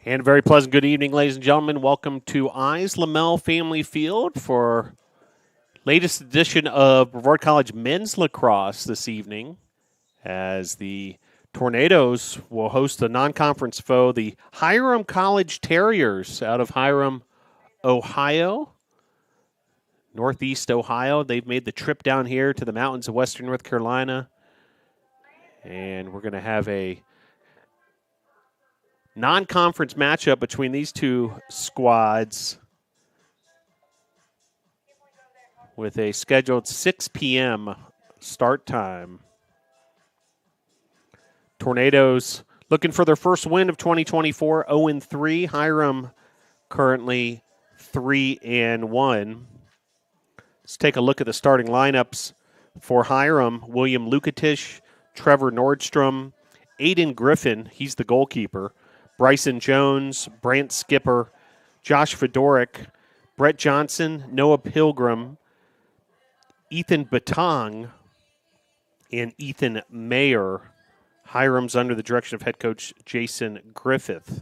And a very pleasant good evening, ladies and gentlemen. Welcome to Eyes Lamel Family Field for latest edition of Brevard College men's lacrosse this evening, as the Tornadoes will host a non-conference foe, the Hiram College Terriers out of Hiram, Ohio, Northeast Ohio. They've made the trip down here to the mountains of western North Carolina, and we're going to have a non-conference matchup between these two squads with a scheduled 6 p.m. start time. Tornadoes looking for their first win of 2024, 0-3. Hiram currently 3-1. Let's take a look at the starting lineups for Hiram. William Lukatish, Trevor Nordstrom, Aiden Griffin, he's the goalkeeper, Bryson Jones, Brant Skipper, Josh Fedoric, Brett Johnson, Noah Pilgrim, Ethan Batong, and Ethan Mayer. Hiram's under the direction of head coach Jason Griffith.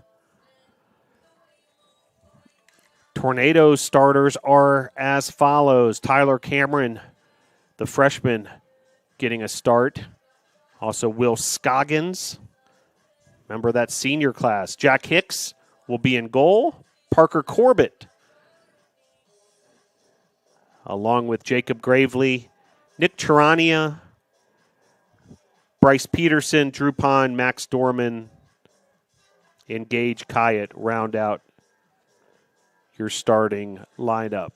Tornadoes starters are as follows. Tyler Cameron, the freshman, getting a start. Also Will Scoggins, member of that senior class. Jack Hicks will be in goal. Parker Corbett, along with Jacob Gravely, Nick Charania, Bryce Peterson, Drew Pond, Max Dorman, and Gage Kyatt round out your starting lineup.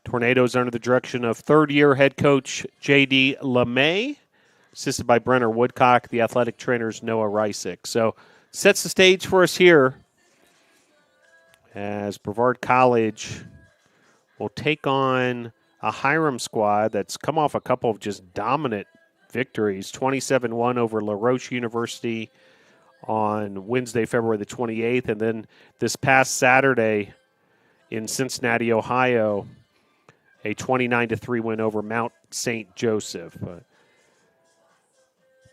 Tornadoes under the direction of third-year head coach J.D. LeMay, assisted by Brenner Woodcock, the athletic trainers Noah Rysick. So sets the stage for us here as Brevard College will take on a Hiram squad that's come off a couple of just dominant victories, 27-1 over La Roche University on Wednesday, February the 28th, and then this past Saturday in Cincinnati, Ohio, a 29-3 win over Mount St. Joseph. But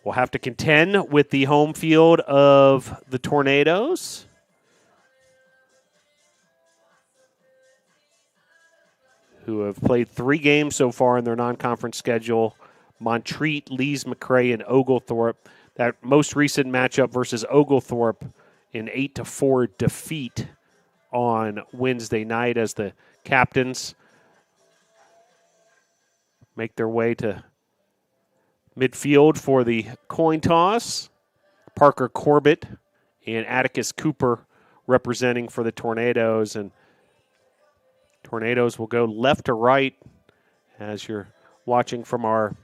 we'll have to contend with the home field of the Tornadoes. Who have played 3 games so far in their non-conference schedule. Montreat, Lees McRae, and Oglethorpe. That most recent matchup versus Oglethorpe, an 8-4 defeat on Wednesday night as the captains make their way to midfield for the coin toss. Parker Corbett and Atticus Cooper representing for the Tornadoes. And Tornadoes will go left to right as you're watching from our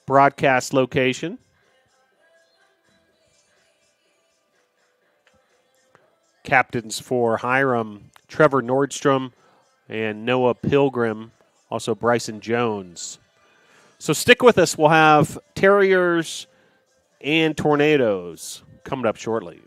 broadcast location. Captains for Hiram, Trevor Nordstrom and Noah Pilgrim, also Bryson Jones. So stick with us. We'll have Terriers and Tornadoes coming up shortly.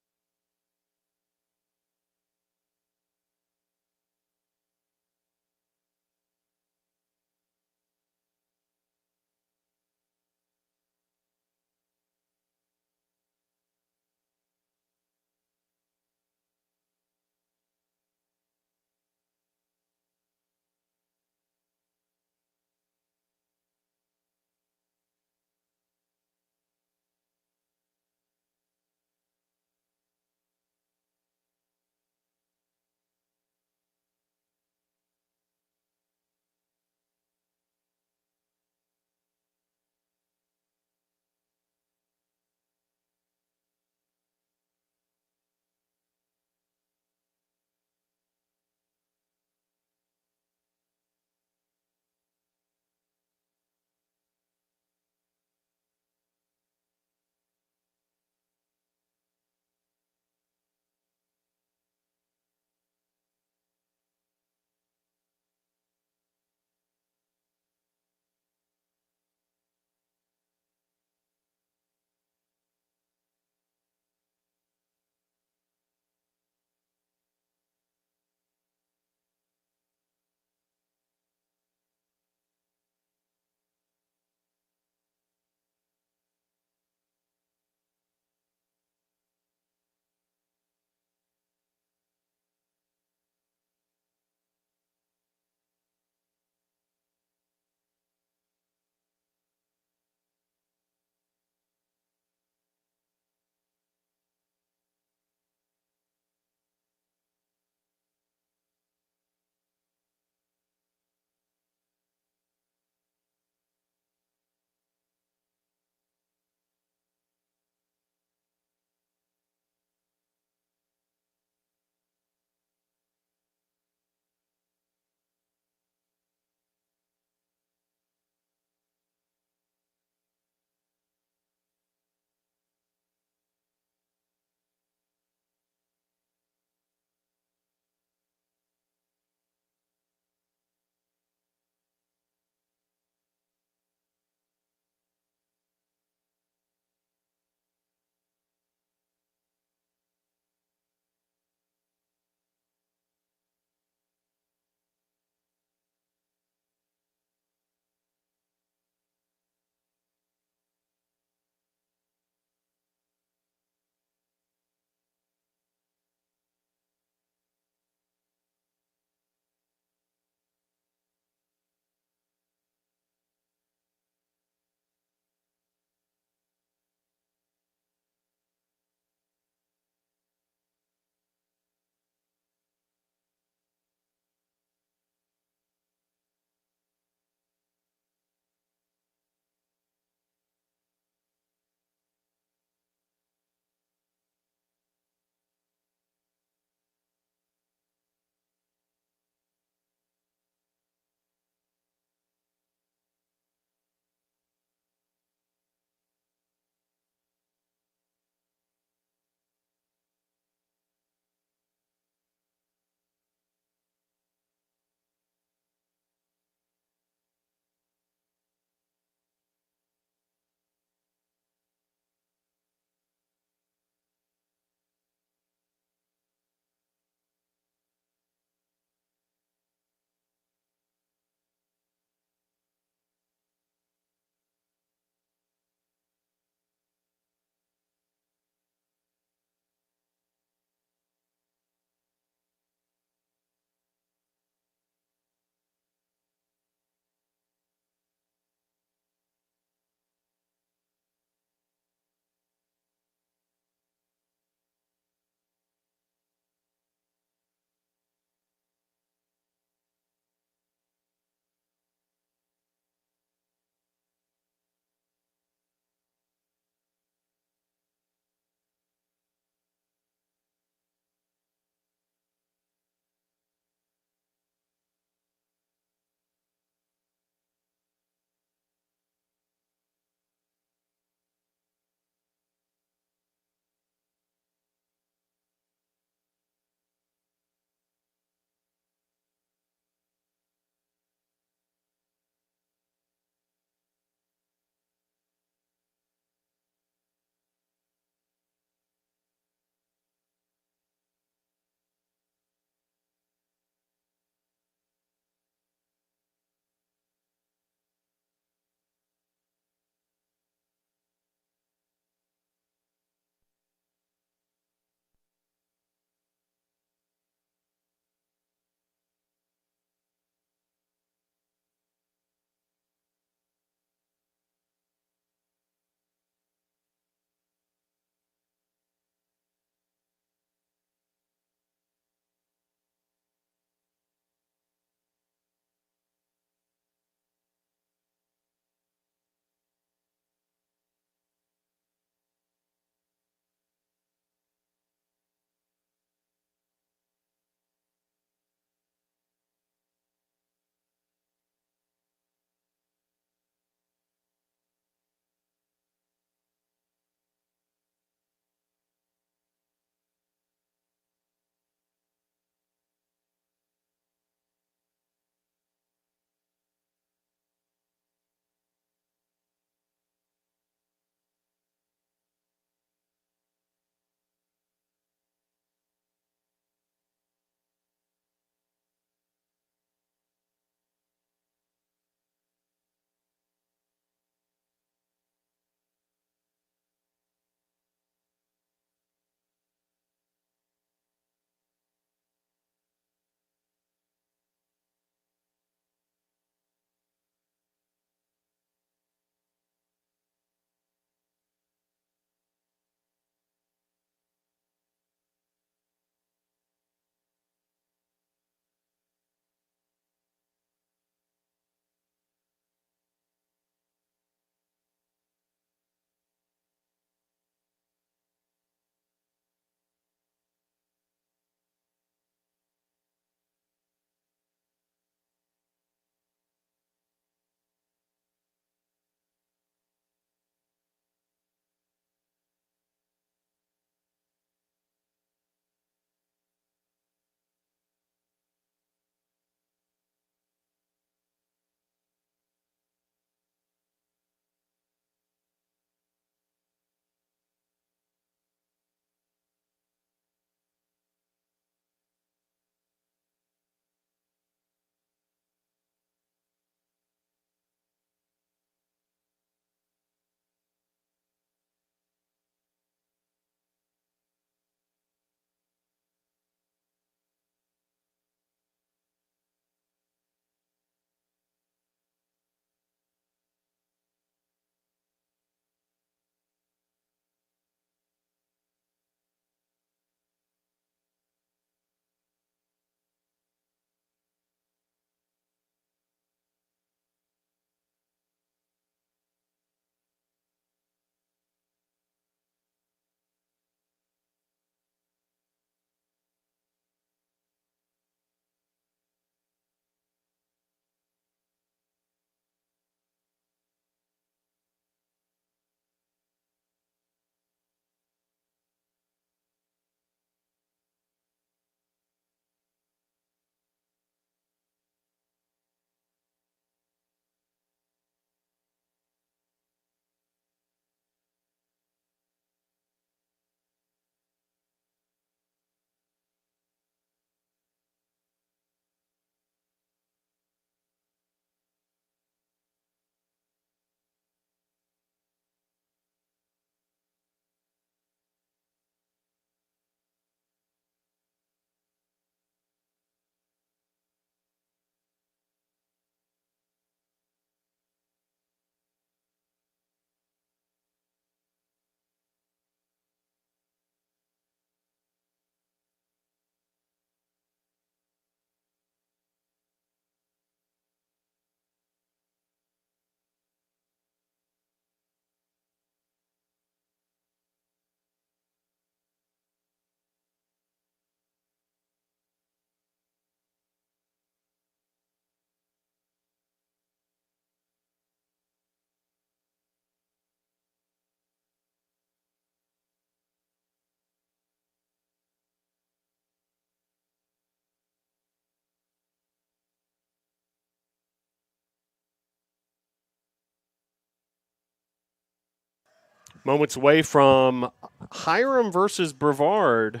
Moments away from Hiram versus Brevard.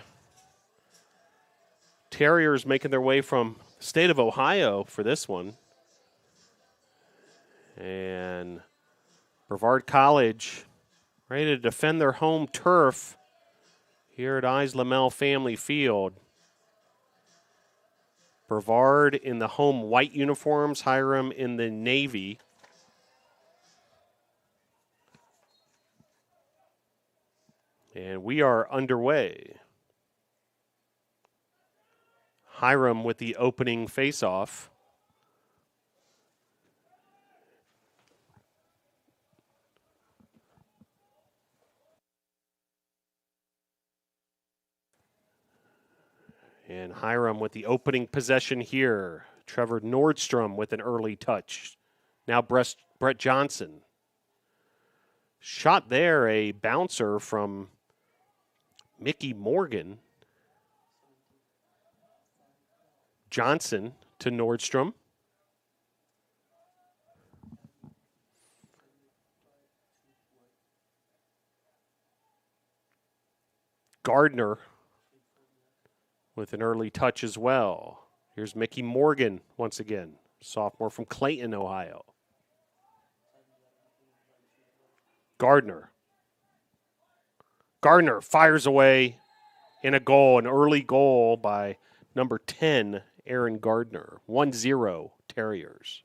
Terriers making their way from the state of Ohio for this one. And Brevard College ready to defend their home turf here at Lamel Family Field. Brevard in the home white uniforms, Hiram in the navy. And we are underway. Hiram with the opening faceoff. And Hiram with the opening possession here. Trevor Nordstrom with an early touch. Now Brett Johnson. Shot there, a bouncer from Mickey Morgan. Johnson to Nordstrom. Gardner with an early touch as well. Here's Mickey Morgan once again, sophomore from Clayton, Ohio. Gardner fires away in a goal, an early goal by number 10, Aaron Gardner. 1-0 Terriers.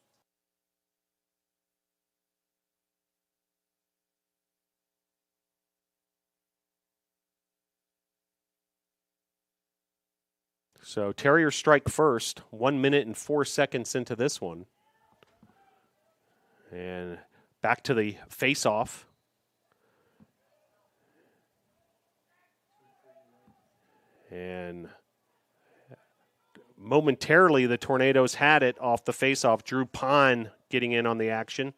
So Terriers strike first, 1 minute and 4 seconds into this one. And back to the face-off. And momentarily, the Tornadoes had it off the face-off. Drew Pond getting in on the action.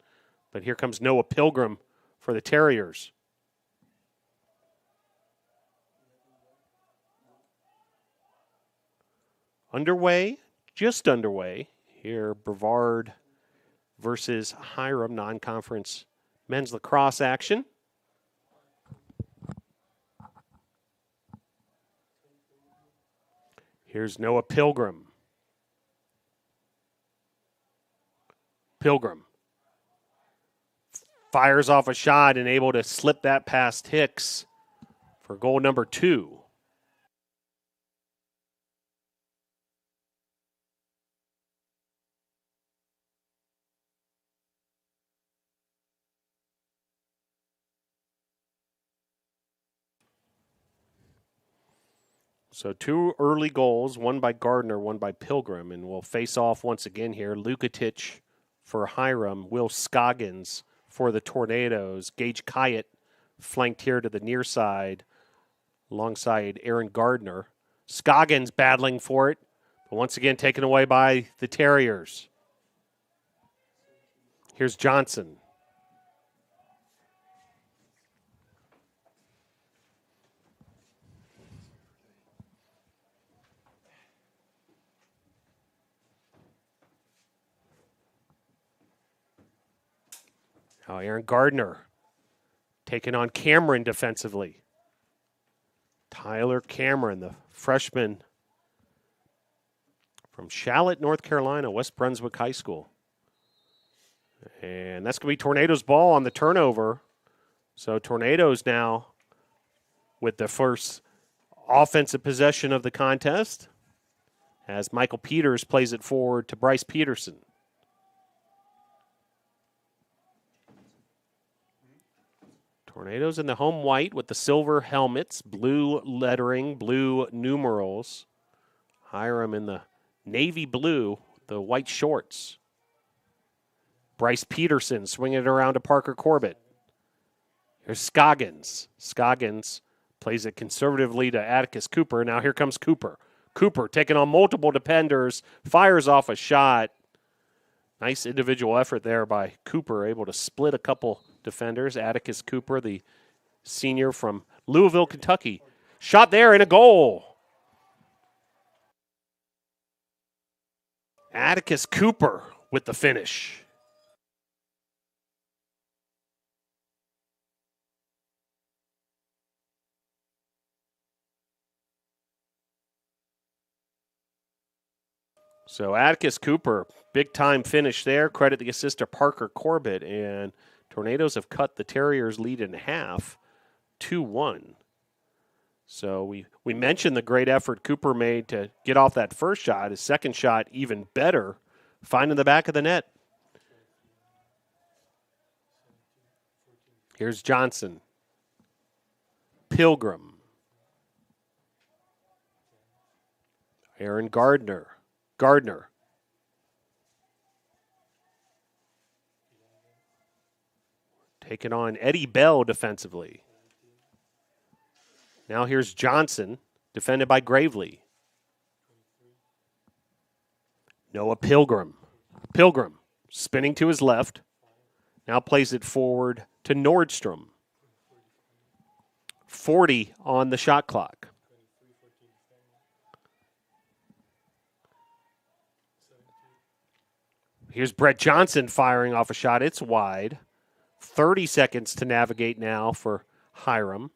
But here comes Noah Pilgrim for the Terriers. Underway, just underway. Here, Brevard versus Hiram, non-conference men's lacrosse action. Here's Noah Pilgrim. Pilgrim fires off a shot and able to slip that past Hicks for goal number 2. So 2 early goals, one by Gardner, one by Pilgrim, and we'll face off once again here. Lukatic for Hiram, Will Scoggins for the Tornadoes. Gage Kyatt flanked here to the near side alongside Aaron Gardner. Scoggins battling for it, but once again taken away by the Terriers. Here's Johnson. Now Aaron Gardner taking on Cameron defensively. Tyler Cameron, the freshman from Charlotte, North Carolina, West Brunswick High School. And that's going to be Tornadoes ball on the turnover. So Tornadoes now with the first offensive possession of the contest as Michael Peters plays it forward to Bryce Peterson. Tornadoes in the home white with the silver helmets, blue lettering, blue numerals. Hiram in the navy blue, the white shorts. Bryce Peterson swinging it around to Parker Corbett. Here's Scoggins. Scoggins plays it conservatively to Atticus Cooper. Now here comes Cooper. Cooper taking on multiple defenders, fires off a shot. Nice individual effort there by Cooper, able to split a couple defenders. Atticus Cooper, the senior from Louisville, Kentucky. Shot there and a goal. Atticus Cooper with the finish. So Atticus Cooper, big-time finish there. Credit the assist to Parker Corbett. And Tornadoes have cut the Terriers' lead in half, 2-1. So we mentioned the great effort Cooper made to get off that first shot. His second shot even better, finding the back of the net. Here's Johnson. Pilgrim. Aaron Gardner. Taking on Eddie Bell defensively. Now here's Johnson, defended by Gravely. Noah Pilgrim. Pilgrim, spinning to his left. Now plays it forward to Nordstrom. 40 on the shot clock. Here's Brett Johnson firing off a shot. It's wide. 30 seconds to navigate now for Hiram.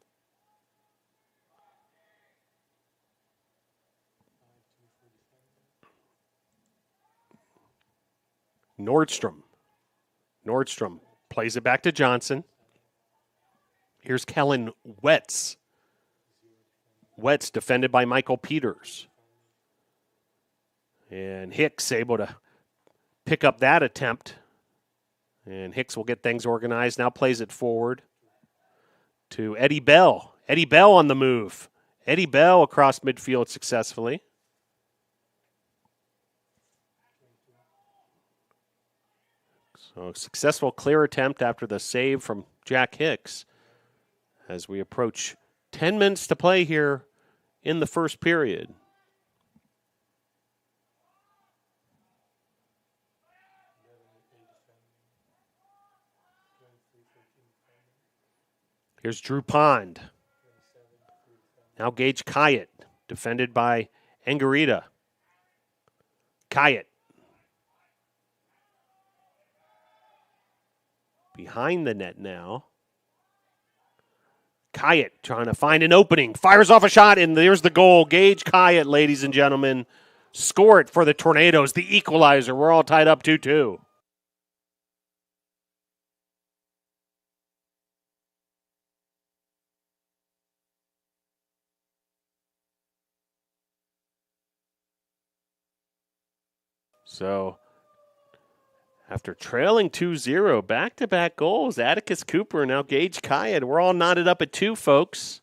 Nordstrom plays it back to Johnson. Here's Kellen Wetz. Wetz defended by Michael Peters. And Hicks able to pick up that attempt. And Hicks will get things organized. Now plays it forward to Eddie Bell. Eddie Bell on the move. Eddie Bell across midfield successfully. So successful clear attempt after the save from Jack Hicks as we approach 10 minutes to play here in the first period. Here's Drew Pond. Now Gage Kyatt, defended by Angarita. Kyatt. Behind the net now. Kyatt trying to find an opening. Fires off a shot, and there's the goal. Gage Kyatt, ladies and gentlemen. Score it for the Tornadoes, the equalizer. We're all tied up 2-2. So, after trailing 2-0, back-to-back goals, Atticus Cooper, now Gage Kyatt. We're all knotted up at 2, folks.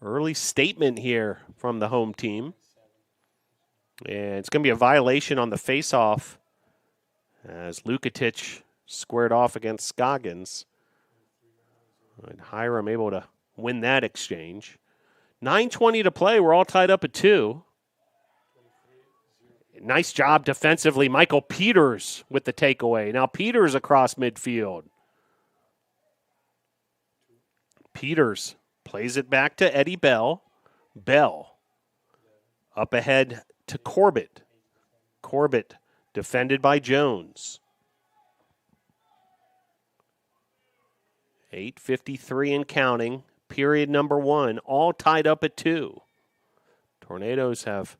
Early statement here from the home team. And it's going to be a violation on the face-off as Lukatic squared off against Scoggins. And Hiram able to win that exchange. 9:20 to play. We're all tied up at 2. Nice job defensively. Michael Peters with the takeaway. Now Peters across midfield. Peters plays it back to Eddie Bell. Bell up ahead to Corbett. Corbett defended by Jones. 8:53 and counting. Period number 1. All tied up at 2. Tornadoes have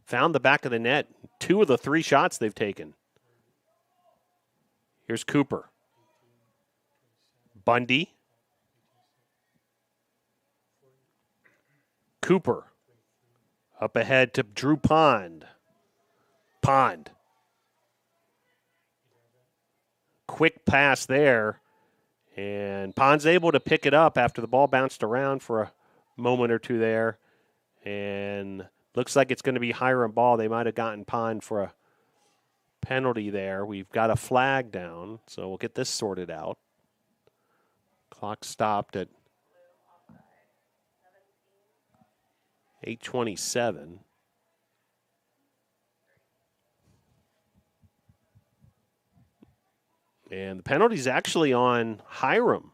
found the back of the net. 2 of the 3 shots they've taken. Here's Cooper. Bundy. Cooper. Up ahead to Drew Pond. Pond. Quick pass there. And Pond's able to pick it up after the ball bounced around for a moment or two there. And looks like it's going to be Hiram ball. They might have gotten Pond for a penalty there. We've got a flag down, so we'll get this sorted out. Clock stopped at 8:27. And the penalty's actually on Hiram.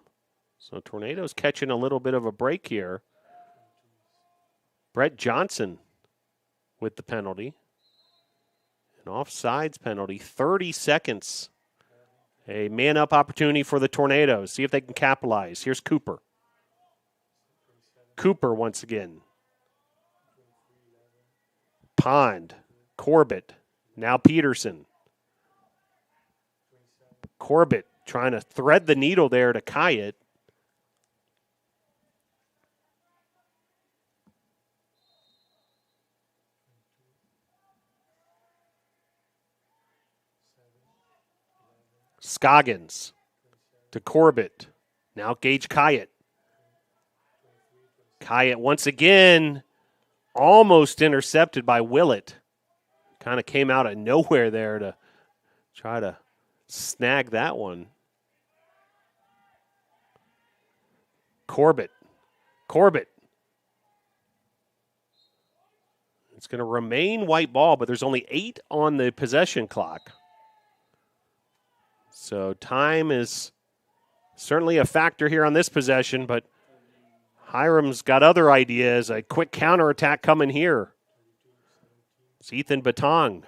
So Tornadoes catching a little bit of a break here. Brett Johnson with the penalty. An offsides penalty. 30 seconds. A man-up opportunity for the Tornadoes. See if they can capitalize. Here's Cooper. Cooper once again. Pond. Corbett. Now Peterson. Corbett trying to thread the needle there to Kyatt. Scoggins to Corbett. Now Gage Kyatt. Kyatt once again almost intercepted by Willett. Kind of came out of nowhere there to try to snag that one. Corbett. It's going to remain white ball, but there's only 8 on the possession clock. So time is certainly a factor here on this possession, but Hiram's got other ideas. A quick counterattack coming here. It's Ethan Batong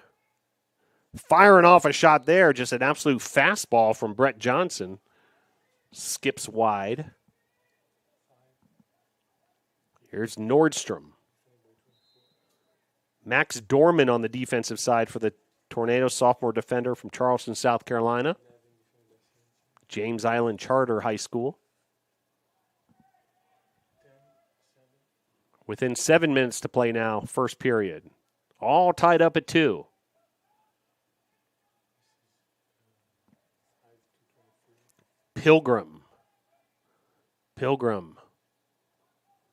firing off a shot there. Just an absolute fastball from Brett Johnson. Skips wide. Here's Nordstrom. Max Dorman on the defensive side for the Tornadoes, sophomore defender from Charleston, South Carolina. James Island Charter High School. Within 7 minutes to play now, first period. All tied up at 2. Pilgrim.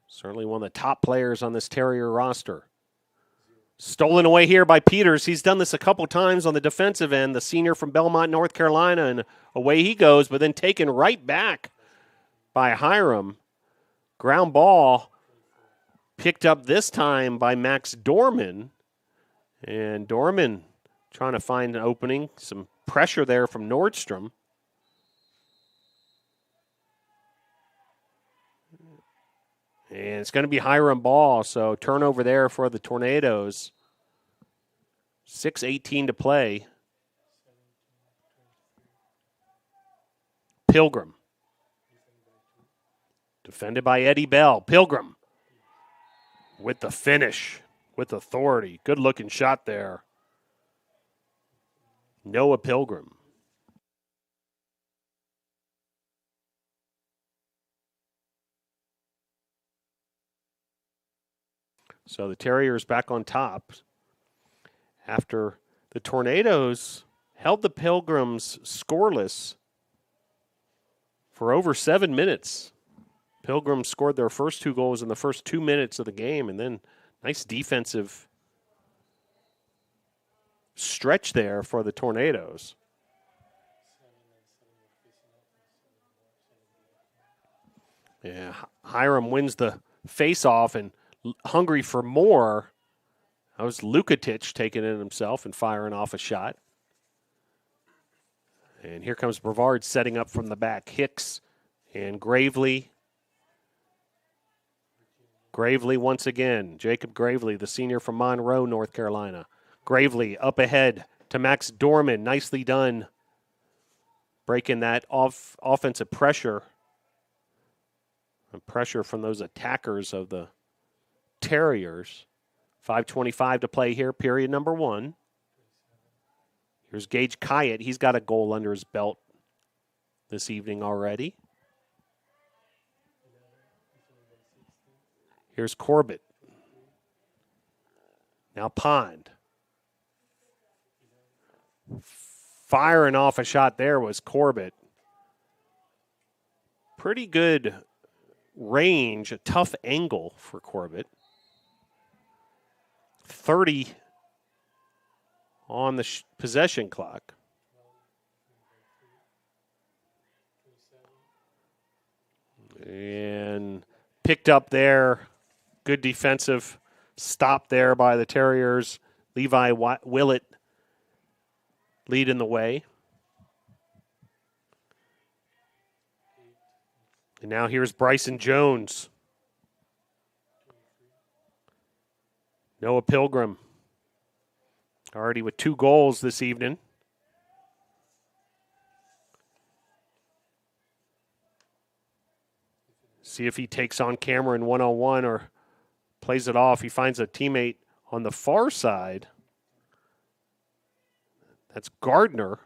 Certainly one of the top players on this Terrier roster. Stolen away here by Peters. He's done this a couple times on the defensive end, the senior from Belmont, North Carolina, and away he goes, but then taken right back by Hiram. Ground ball picked up this time by Max Dorman. And Dorman trying to find an opening. Some pressure there from Nordstrom. And it's going to be Hiram ball, so turnover there for the Tornadoes. 6:18 to play. Pilgrim. Defended by Eddie Bell. Pilgrim with the finish, with authority. Good-looking shot there. Noah Pilgrim. So the Terriers back on top after the Tornadoes held the Pilgrims scoreless for over 7 minutes. Pilgrims scored their first 2 goals in the first 2 minutes of the game, and then nice defensive stretch there for the Tornadoes. Yeah, Hiram wins the face-off and hungry for more. That was Lukatic taking it himself and firing off a shot. And here comes Brevard setting up from the back. Hicks and Gravely. Gravely once again. Jacob Gravely, the senior from Monroe, North Carolina. Gravely up ahead to Max Dorman. Nicely done. Breaking that offensive pressure. And pressure from those attackers of the Terriers. 5:25 to play here, period number 1. Here's Gage Kyatt. He's got a goal under his belt this evening already. Here's Corbett. Now Pond. Firing off a shot there was Corbett. Pretty good range, a tough angle for Corbett. 30 on the possession clock. And picked up there. Good defensive stop there by the Terriers. Levi Willett leading the way. And now here's Bryson Jones. Noah Pilgrim, already with 2 goals this evening. See if he takes on Cameron one-on-one or plays it off. He finds a teammate on the far side. That's Gardner.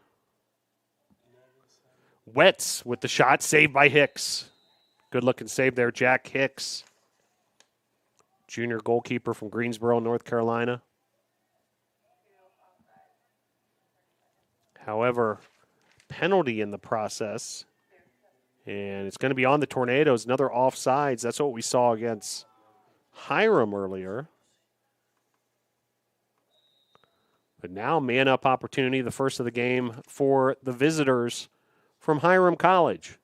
Wetz with the shot, saved by Hicks. Good-looking save there, Jack Hicks, junior goalkeeper from Greensboro, North Carolina. However, penalty in the process, and it's going to be on the Tornadoes. Another offsides. That's what we saw against Hiram earlier. But now man-up opportunity, the first of the game for the visitors from Hiram College.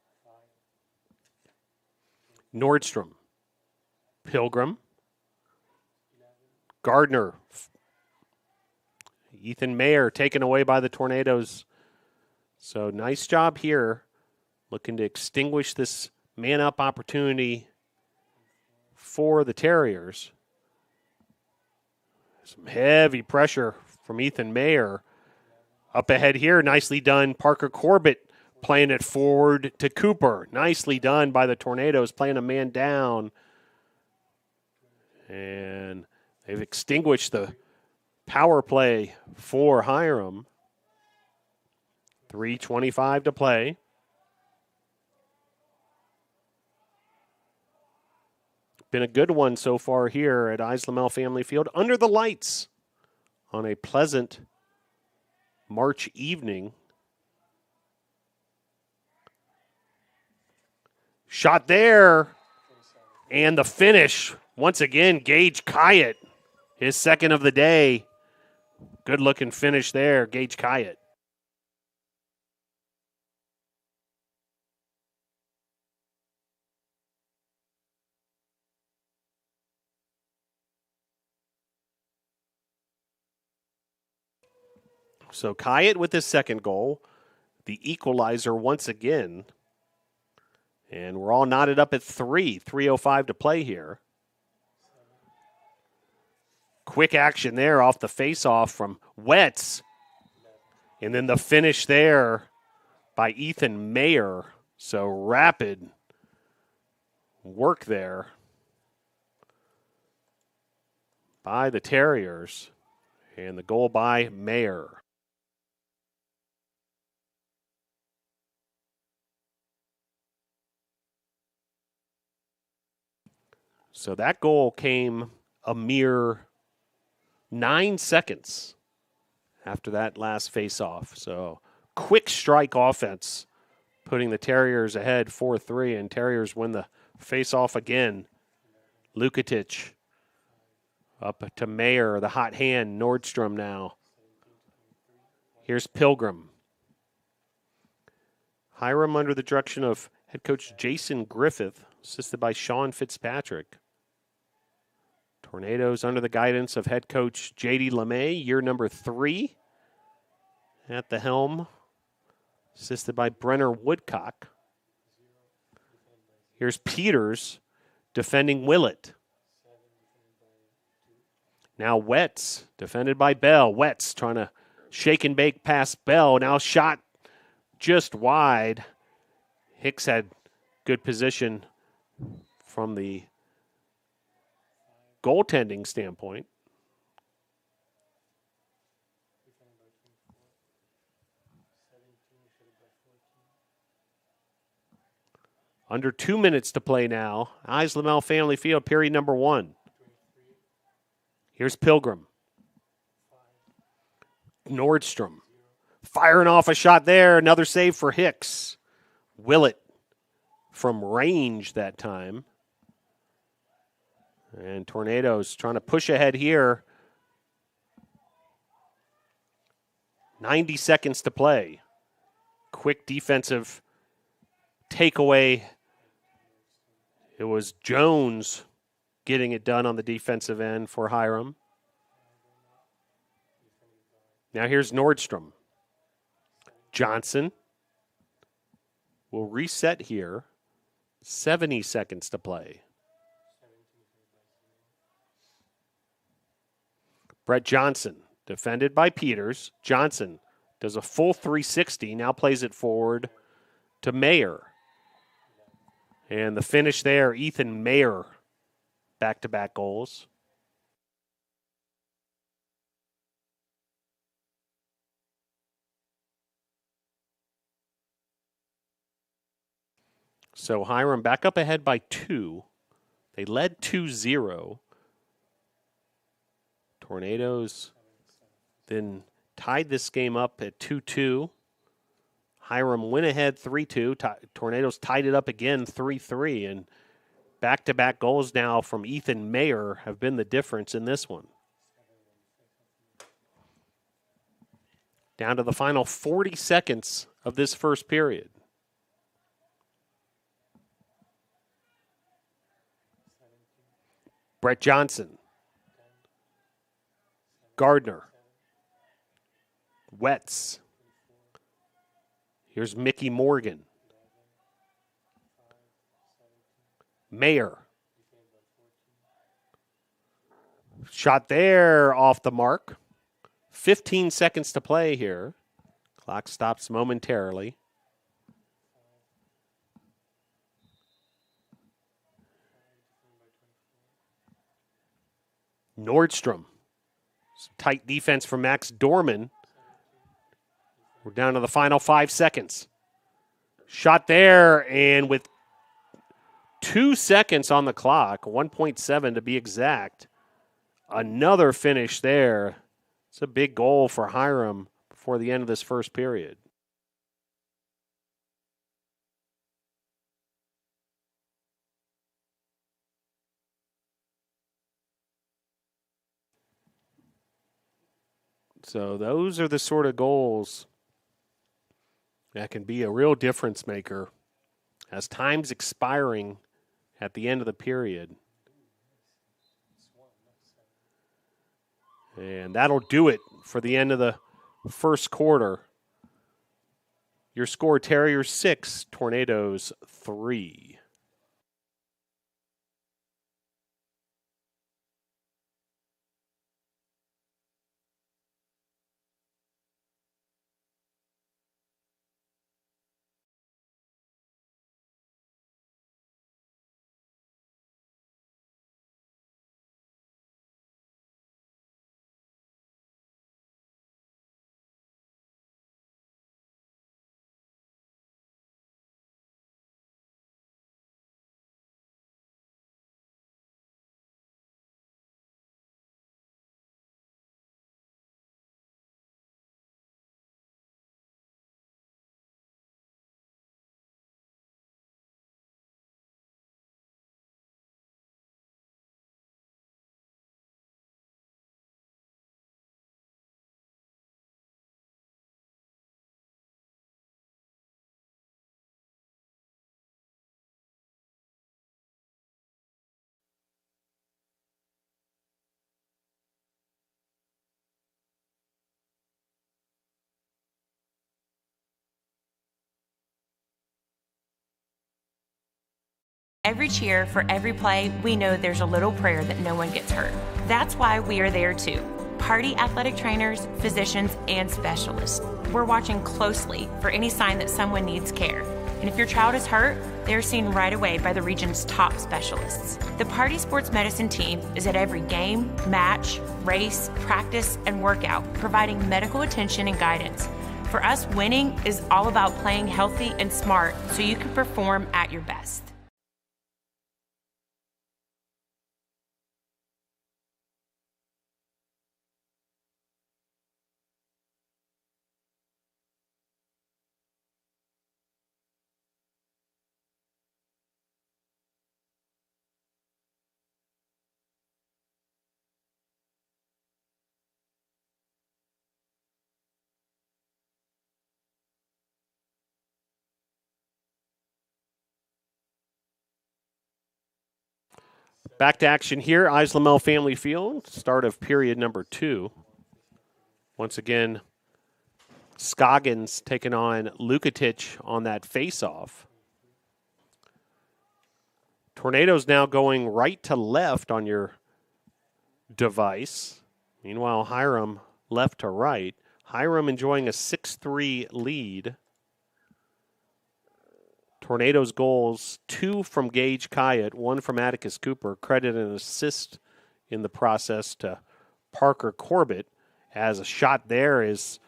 Nordstrom, Pilgrim, Gardner, Ethan Mayer taken away by the Tornadoes. So nice job here, looking to extinguish this man-up opportunity for the Terriers. Some heavy pressure from Ethan Mayer. Up ahead here, nicely done. Parker Corbett playing it forward to Cooper. Nicely done by the Tornadoes, playing a man down. And they've extinguished the power play for Hiram. 3:25 to play. Been a good one so far here at Islamel Family Field under the lights on a pleasant March evening. Shot there, and the finish. Once again, Gage Kyatt, his second of the day. Good-looking finish there, Gage Kyatt. So Kyatt with his second goal, the equalizer once again. And we're all knotted up at 3:05 to play here. Quick action there off the face-off from Wetz. And then the finish there by Ethan Mayer. So rapid work there by the Terriers. And the goal by Mayer. So that goal came a mere 9 seconds after that last face-off. So quick strike offense, putting the Terriers ahead 4-3, and Terriers win the face-off again. Lukatic up to Mayer, the hot hand, Nordstrom now. Here's Pilgrim. Hiram under the direction of head coach Jason Griffith, assisted by Sean Fitzpatrick. Tornadoes under the guidance of head coach J.D. LeMay, year number 3 at the helm, assisted by Brenner Woodcock. Here's Peters defending Willett. Now Wetz, defended by Bell. Wetz trying to shake and bake past Bell. Now shot just wide. Hicks had good position from the goaltending standpoint. Under 2 minutes to play now. Islamel Family Field, period number 1. Here's Pilgrim. Nordstrom firing off a shot there. Another save for Hicks. Willett from range that time. And Tornadoes trying to push ahead here. 90 seconds to play. Quick defensive takeaway. It was Jones getting it done on the defensive end for Hiram. Now here's Nordstrom. Johnson will reset here. 70 seconds to play. Brett Johnson, defended by Peters. Johnson does a full 360, now plays it forward to Mayer. And the finish there, Ethan Mayer, back-to-back goals. So Hiram back up ahead by 2. They led 2-0. Tornadoes then tied this game up at 2-2. Hiram went ahead 3-2. Tornadoes tied it up again 3-3. And back-to-back goals now from Ethan Mayer have been the difference in this one. Down to the final 40 seconds of this first period. Brett Johnson. Gardner. Wetz. Here's Mickey Morgan. Mayer. Shot there off the mark. 15 seconds to play here. Clock stops momentarily. Nordstrom. Some tight defense from Max Dorman. We're down to the final 5 seconds. Shot there, and with 2 seconds on the clock, 1.7 to be exact, another finish there. It's a big goal for Hiram before the end of this first period. So those are the sort of goals that can be a real difference maker as time's expiring at the end of the period. And that'll do it for the end of the first quarter. Your score, Terriers 6, Tornadoes 3. Every cheer, for every play, we know there's a little prayer that no one gets hurt. That's why we are there too. Party athletic trainers, physicians, and specialists. We're watching closely for any sign that someone needs care. And if your child is hurt, they're seen right away by the region's top specialists. The Party Sports Medicine team is at every game, match, race, practice, and workout, providing medical attention and guidance. For us, winning is all about playing healthy and smart so you can perform at your best. Back to action here, Islamel Family Field, start of period number 2. Once again, Scoggins taking on Lukatic on that face-off. Tornadoes now going right to left on your device. Meanwhile, Hiram left to right. Hiram enjoying a 6-3 lead. Tornadoes goals, 2 from Gage Kyatt, 1 from Atticus Cooper. Credit and assist in the process to Parker Corbett, as a shot there is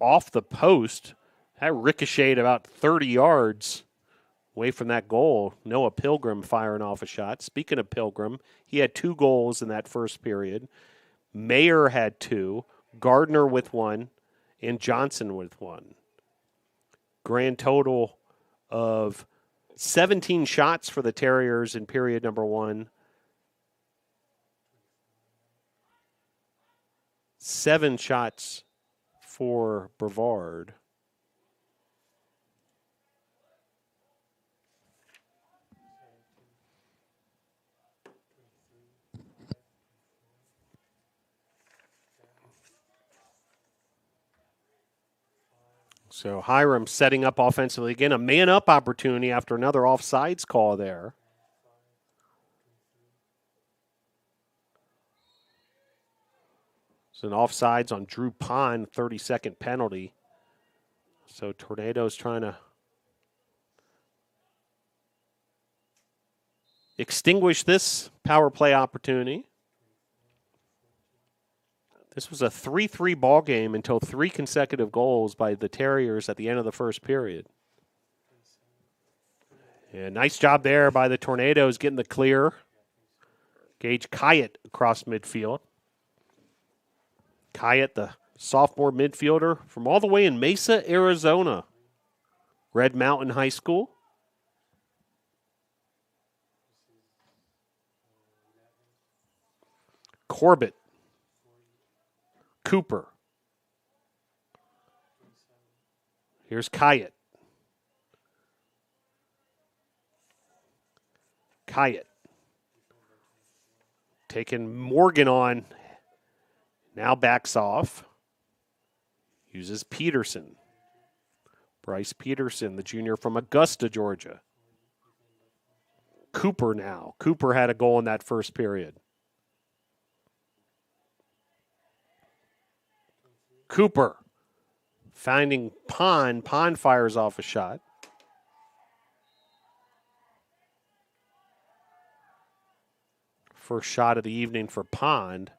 off the post. That ricocheted about 30 yards. away from that goal. Noah Pilgrim firing off a shot. Speaking of Pilgrim, he had 2 goals in that first period. Mayer had 2, Gardner with 1, and Johnson with 1. Grand total of 17 shots for the Terriers in period number 1. 7 shots for Brevard. So Hiram setting up offensively again. A man-up opportunity after another offsides call there. It's an offsides on Drew Pond, 30-second penalty. So Tornadoes trying to extinguish this power play opportunity. This was a 3-3 ball game until 3 consecutive goals by the Terriers at the end of the first period. And nice job there by the Tornadoes getting the clear. Gage Kyatt across midfield. Kyatt, the sophomore midfielder from all the way in Mesa, Arizona. Red Mountain High School. Corbett. Cooper. Here's Kyatt. Kyatt. Taking Morgan on. Now backs off. Uses Peterson. Bryce Peterson, the junior from Augusta, Georgia. Cooper now. Cooper had a goal in that first period. Cooper finding Pond. Pond fires off a shot. First shot of the evening for Pond.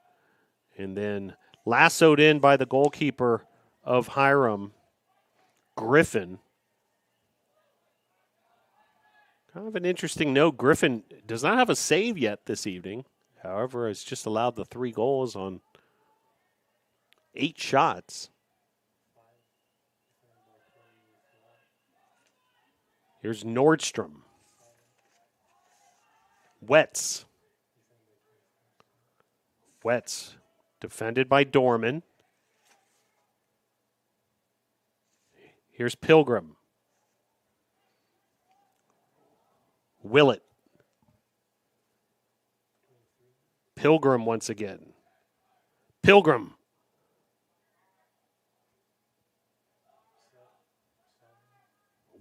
And then lassoed in by the goalkeeper of Hiram, Griffin. Kind of an interesting note. Griffin does not have a save yet this evening. However, has just allowed the 3 goals on 8 shots. Here's Nordstrom. Wetz. Wetz defended by Dorman. Here's Pilgrim. Willett. Pilgrim once again. Pilgrim.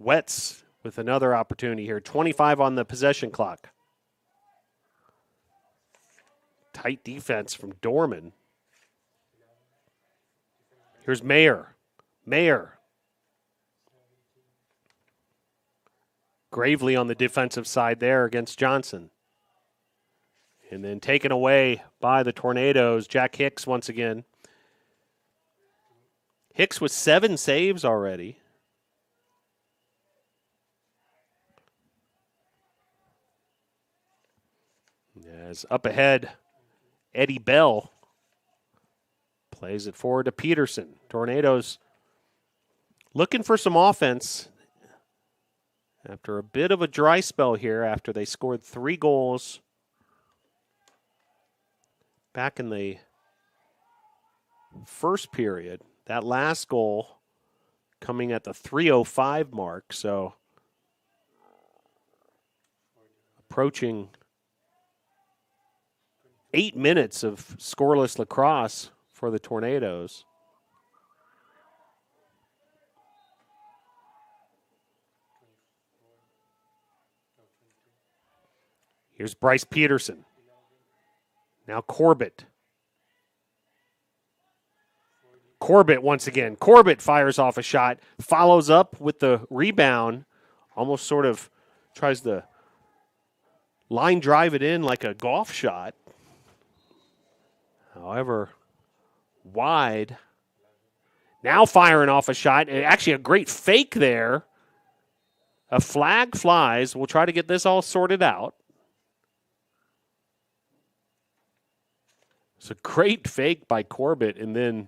Wetz with another opportunity here. 25 on the possession clock. Tight defense from Dorman. Here's Mayer. Mayer. Gravely on the defensive side there against Johnson. And then taken away by the Tornadoes. Jack Hicks once again. Hicks with 7 saves already. As up ahead, Eddie Bell plays it forward to Peterson. Tornadoes looking for some offense after a bit of a dry spell here after they scored 3 goals back in the first period. That last goal coming at the 3:05 mark, so approaching 8 minutes of scoreless lacrosse for the Tornadoes. Here's Bryce Peterson. Now Corbett. Corbett once again. Corbett fires off a shot, follows up with the rebound, almost sort of tries to line drive it in like a golf shot. However, wide. Now firing off a shot. Actually, a great fake there A flag flies. We'll try to get this all sorted out. It's a great fake by Corbett, and then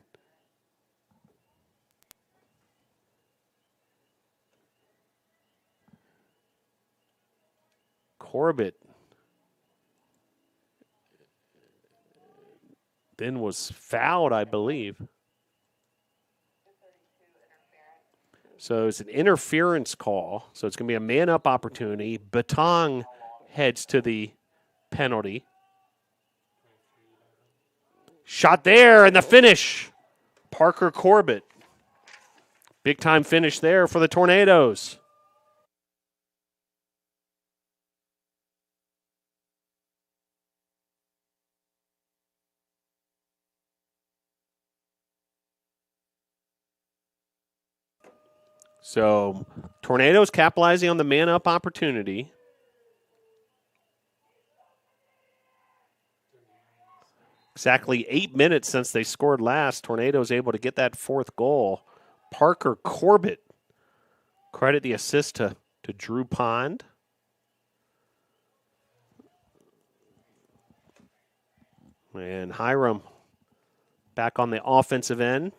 Corbett then was fouled, I believe. So it's an interference call. So it's going to be a man-up opportunity. Batong heads to the penalty. Shot there, and the finish. Parker Corbett. Big-time finish there for the Tornadoes. So Tornadoes capitalizing on the man-up opportunity. Exactly 8 minutes since they scored last. Tornadoes able to get that fourth goal. Parker Corbett. Credit the assist to Drew Pond. And Hiram back on the offensive end.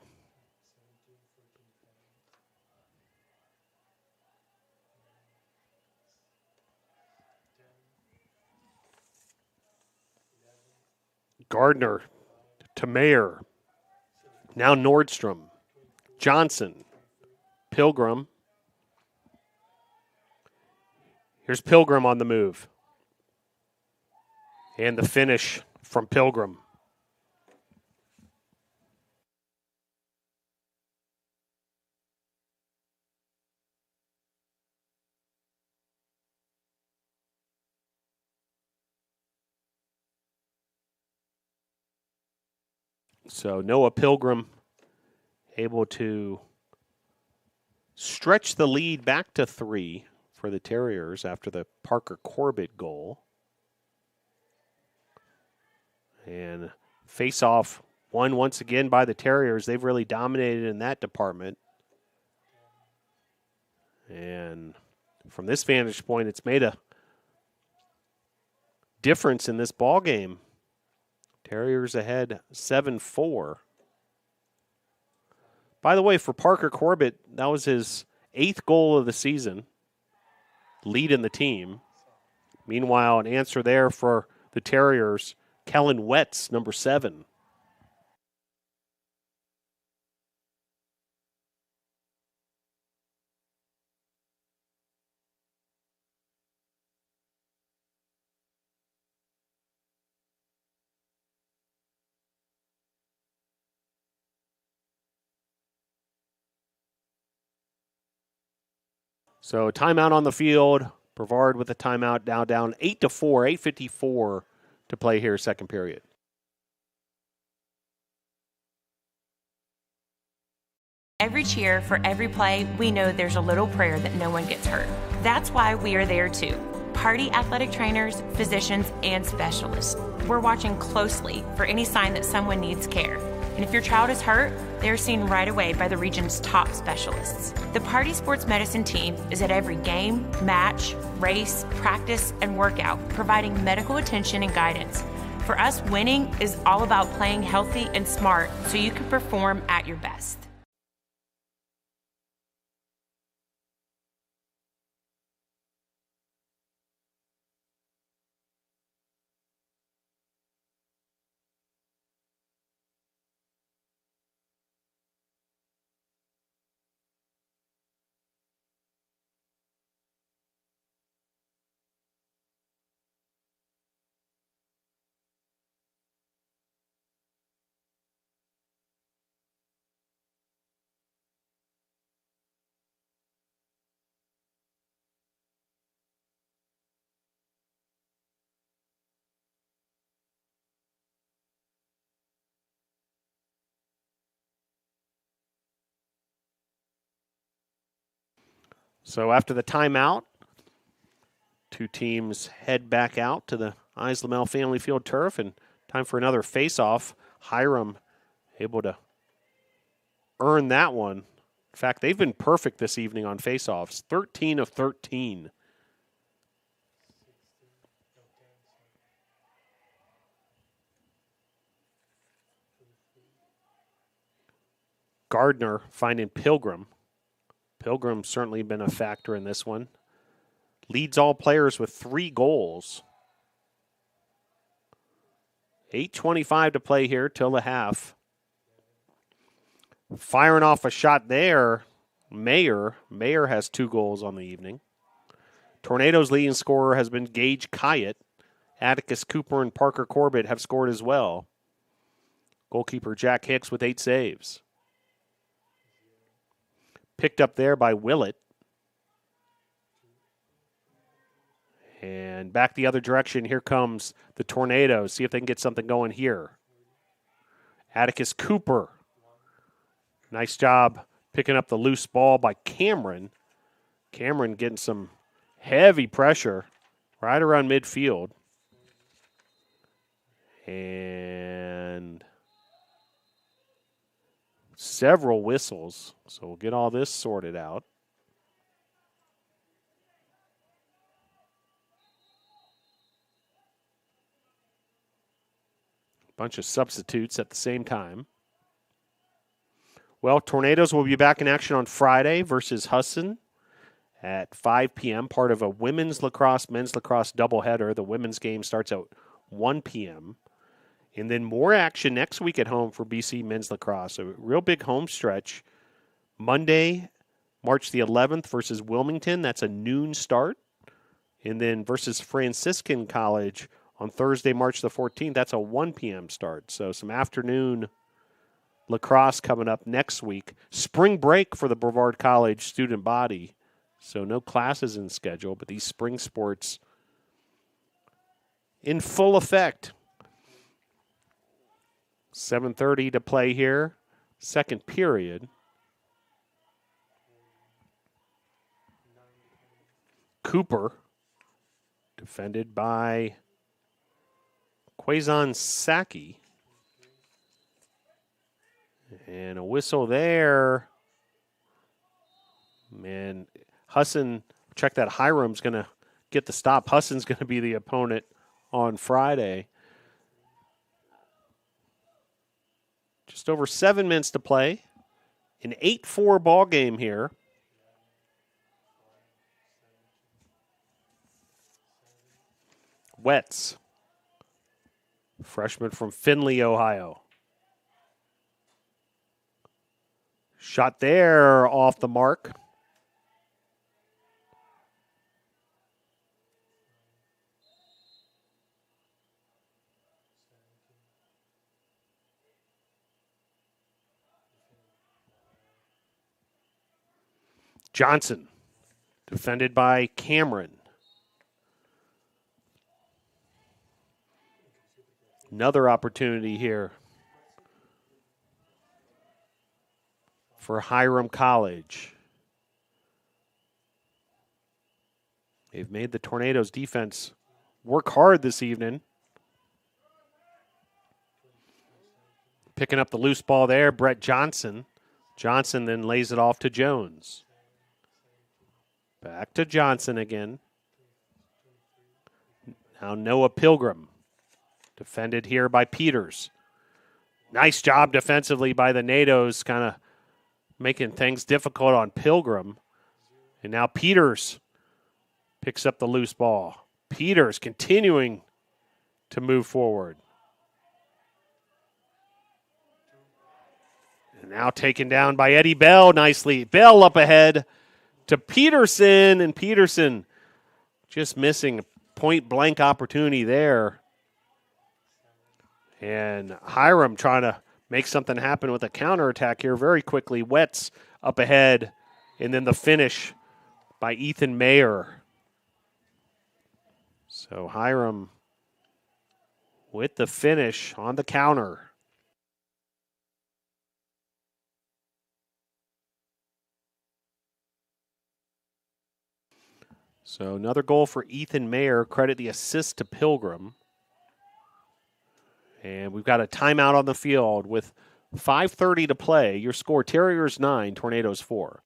Gardner to Mayer. Now Nordstrom. Johnson. Pilgrim. Here's Pilgrim on the move. And the finish from Pilgrim. So Noah Pilgrim able to stretch the lead back to 3 for the Terriers after the Parker Corbett goal. And face-off won once again by the Terriers. They've really dominated in that department. And from this vantage point, it's made a difference in this ball game. Terriers ahead 7-4. By the way, for Parker Corbett, that was his 8th goal of the season, lead in the team. Meanwhile, an answer there for the Terriers, Kellen Wetz, number 7. So timeout on the field. Brevard with a timeout, now down 8-4, 8:54 to play here, second period. Every cheer, for every play, we know there's a little prayer that no one gets hurt. That's why we are there too. Party athletic trainers, physicians, and specialists. We're watching closely for any sign that someone needs care. And if your child is hurt, they're seen right away by the region's top specialists. The Party Sports Medicine team is at every game, match, race, practice, and workout, providing medical attention and guidance. For us, winning is all about playing healthy and smart so you can perform at your best. So after the timeout, two teams head back out to the Islamel Family Field turf, and time for another face-off. Hiram able to earn that one In fact, they've been perfect this evening on faceoffs, 13 of 13. Gardner finding Pilgrim. Pilgrim's certainly been a factor in this one. Leads all players with 3 goals. 8:25 to play here till the half. Firing off a shot there, Mayer. Mayer has 2 goals on the evening. Tornado's leading scorer has been Gage Kyatt. Atticus Cooper and Parker Corbett have scored as well. Goalkeeper Jack Hicks with 8 saves. Picked up there by Willett. And back the other direction, here comes the Tornadoes. See if they can get something going here. Atticus Cooper. Nice job picking up the loose ball by Cameron. Cameron getting some heavy pressure right around midfield. And several whistles. So we'll get all this sorted out. Bunch of substitutes at the same time. Well, Tornadoes will be back in action on Friday versus Husson at 5 p.m., part of a women's lacrosse, men's lacrosse doubleheader. The women's game starts at 1 p.m. And then more action next week at home for BC men's lacrosse. A real big home stretch. Monday, March the 11th versus Wilmington. That's a noon start. And then versus Franciscan College on Thursday, March the 14th. That's a 1 p.m. start. So some afternoon lacrosse coming up next week. Spring break for the Brevard College student body. So no classes in schedule, but these spring sports in full effect. 7:30 to play here. Second period. Cooper, defended by Quazon Saki. And a whistle there. Man, Husson, check that. Hiram's going to get the stop. Husson's going to be the opponent on Friday. Just over 7 minutes to play. An 8-4 ball game here. Wetz, freshman from Findlay, Ohio. Shot there off the mark. Johnson, defended by Cameron. Another opportunity here for Hiram College. They've made the Tornadoes defense work hard this evening. Picking up the loose ball there, Brett Johnson. Johnson then lays it off to Jones. Back to Johnson again. Now Noah Pilgrim. Defended here by Peters. Nice job defensively by the NATOs, kind of making things difficult on Pilgrim. And now Peters picks up the loose ball. Peters continuing to move forward. And now taken down by Eddie Bell nicely. Bell up ahead to Peterson, and Peterson just missing a point-blank opportunity there. And Hiram trying to make something happen with a counterattack here very quickly. Wetz up ahead, and then the finish by Ethan Mayer. So Hiram with the finish on the counter. So another goal for Ethan Mayer. Credit the assist to Pilgrim. And we've got a timeout on the field with 5:30 to play. Your score, Terriers 9, Tornadoes 4.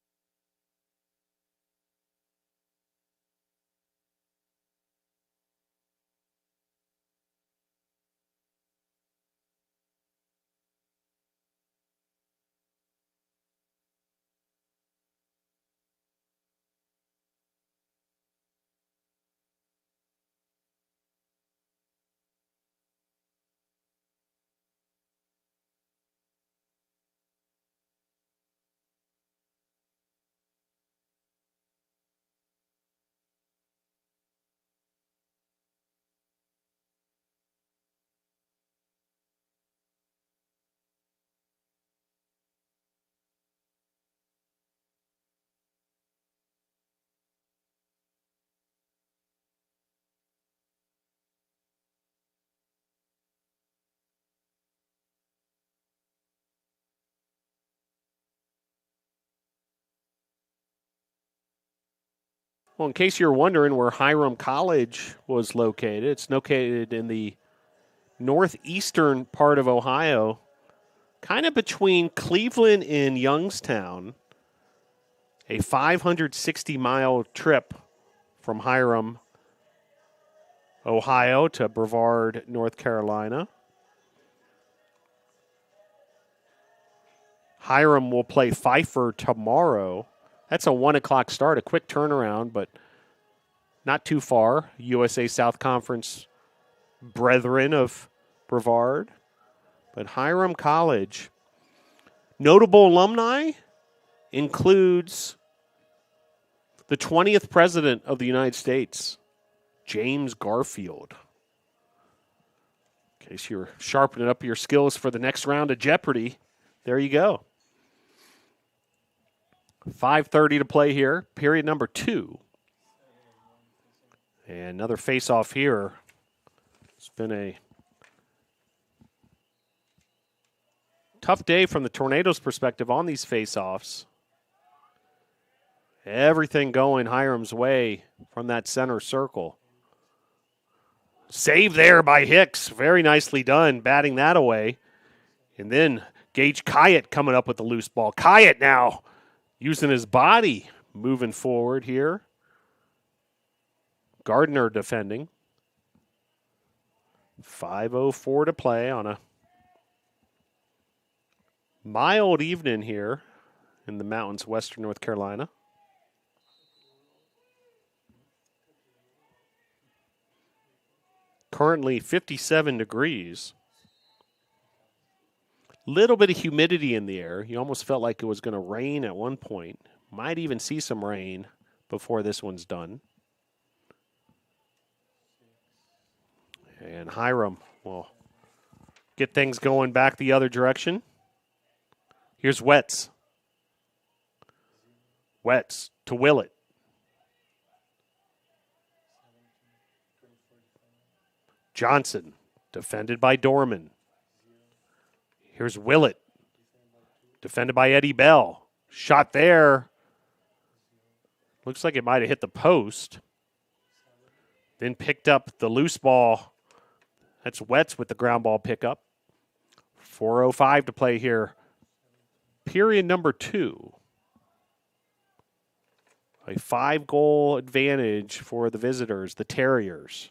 Well, in case you're wondering where Hiram College was located, it's located in the northeastern part of Ohio, kind of between Cleveland and Youngstown. A 560-mile trip from Hiram, Ohio to Brevard, North Carolina. Hiram will play Pfeiffer tomorrow. That's a 1 o'clock start, a quick turnaround, but not too far. USA South Conference brethren of Brevard. But Hiram College, notable alumni includes the 20th President of the United States, James Garfield. In case you're sharpening up your skills for the next round of Jeopardy, there you go. 5:30 to play here, period number 2. And another face-off here. It's been a tough day from the Tornadoes' perspective on these face-offs. Everything going Hiram's way from that center circle. Save there by Hicks. Very nicely done, batting that away. And then Gage Kyatt coming up with the loose ball. Kyatt now using his body, moving forward here. Gardner defending. 5:04 to play on a mild evening here in the mountains, western North Carolina. Currently 57 degrees. Little bit of humidity in the air. You almost felt like it was going to rain at one point. Might even see some rain before this one's done. And Hiram will get things going back the other direction. Here's Wetz. Wetz to Willett. Johnson, defended by Dorman. Here's Willett, defended by Eddie Bell. Shot there. Looks like it might have hit the post. Then picked up the loose ball. That's Wetz with the ground ball pickup. 4:05 to play here. Period number 2. A 5-goal advantage for the visitors, the Terriers.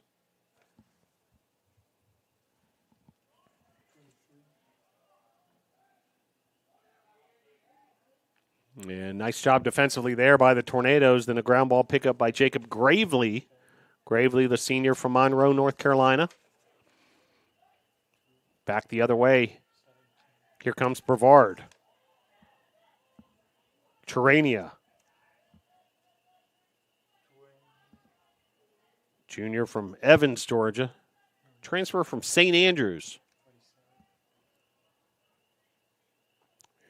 And nice job defensively there by the Tornadoes. Then a ground ball pickup by Jacob Gravely. Gravely, the senior from Monroe, North Carolina. Back the other way. Here comes Brevard. Terania. Junior from Evans, Georgia. Transfer from St. Andrews.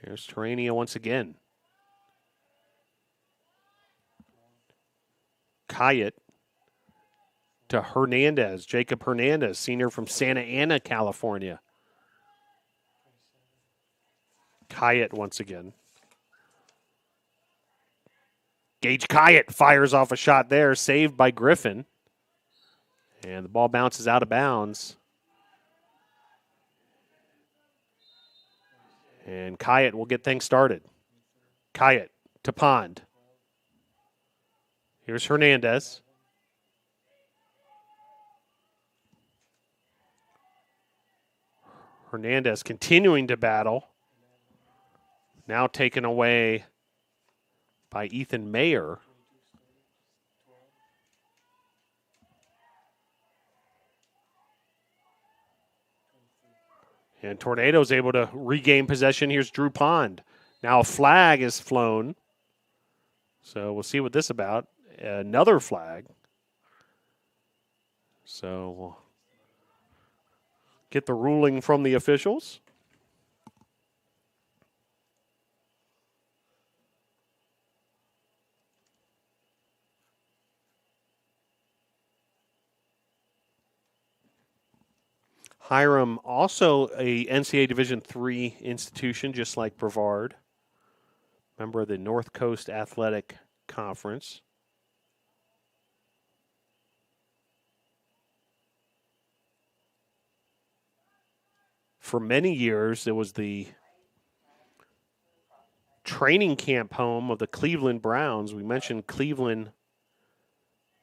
Here's Terania once again. Kyatt to Hernandez. Jacob Hernandez, senior from Santa Ana, California. Kyatt once again. Gage Kyatt fires off a shot there, saved by Griffin. And the ball bounces out of bounds. And Kyatt will get things started. Kyatt to Pond. Here's Hernandez. Hernandez continuing to battle. Now taken away by Ethan Mayer. And Tornado's able to regain possession. Here's Drew Pond. Now a flag is flown. So we'll see what this is about. Another flag. So we'll get the ruling from the officials. Hiram, also a NCAA Division III institution, just like Brevard. Member of the North Coast Athletic Conference. For many years, it was the training camp home of the Cleveland Browns. We mentioned Cleveland,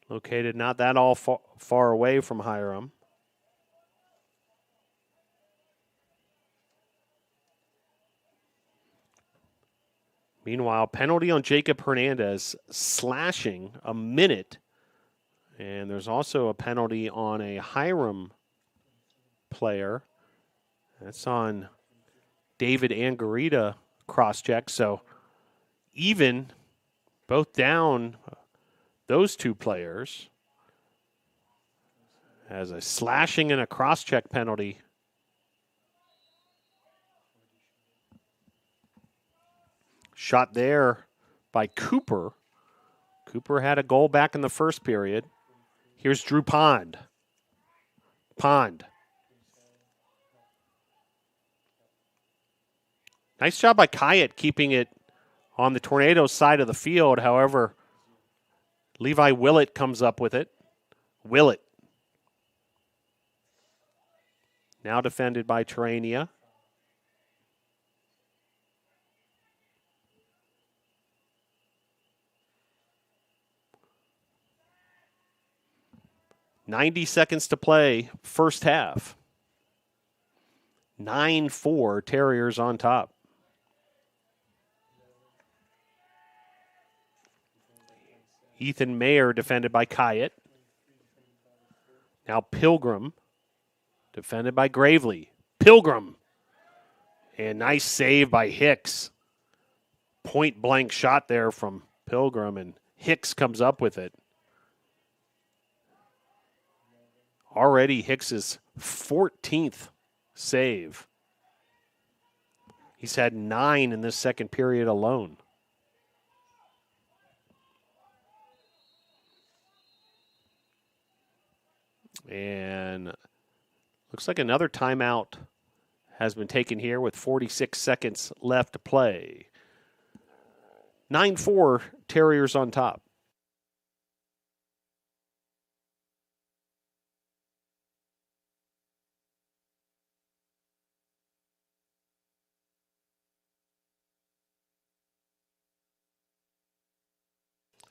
located not that all far away from Hiram. Meanwhile, penalty on Jacob Hernandez, slashing a minute. And there's also a penalty on a Hiram player. That's on David Angarita cross-check. So even, both down, those two players. As a slashing and a cross-check penalty. Shot there by Cooper. Cooper had a goal back in the first period. Here's Drew Pond. Pond. Nice job by Kyatt keeping it on the Tornadoes side of the field. However, Levi Willett comes up with it. Willett. Now defended by Terania. .90 seconds to play, first half. 9-4, Terriers on top. Ethan Mayer defended by Kyatt. Now Pilgrim defended by Gravely. Pilgrim. And nice save by Hicks. Point blank shot there from Pilgrim, and Hicks comes up with it. Already Hicks's 14th save. He's had 9 in this second period alone. And looks like another timeout has been taken here with 46 seconds left to play. 9-4, Terriers on top.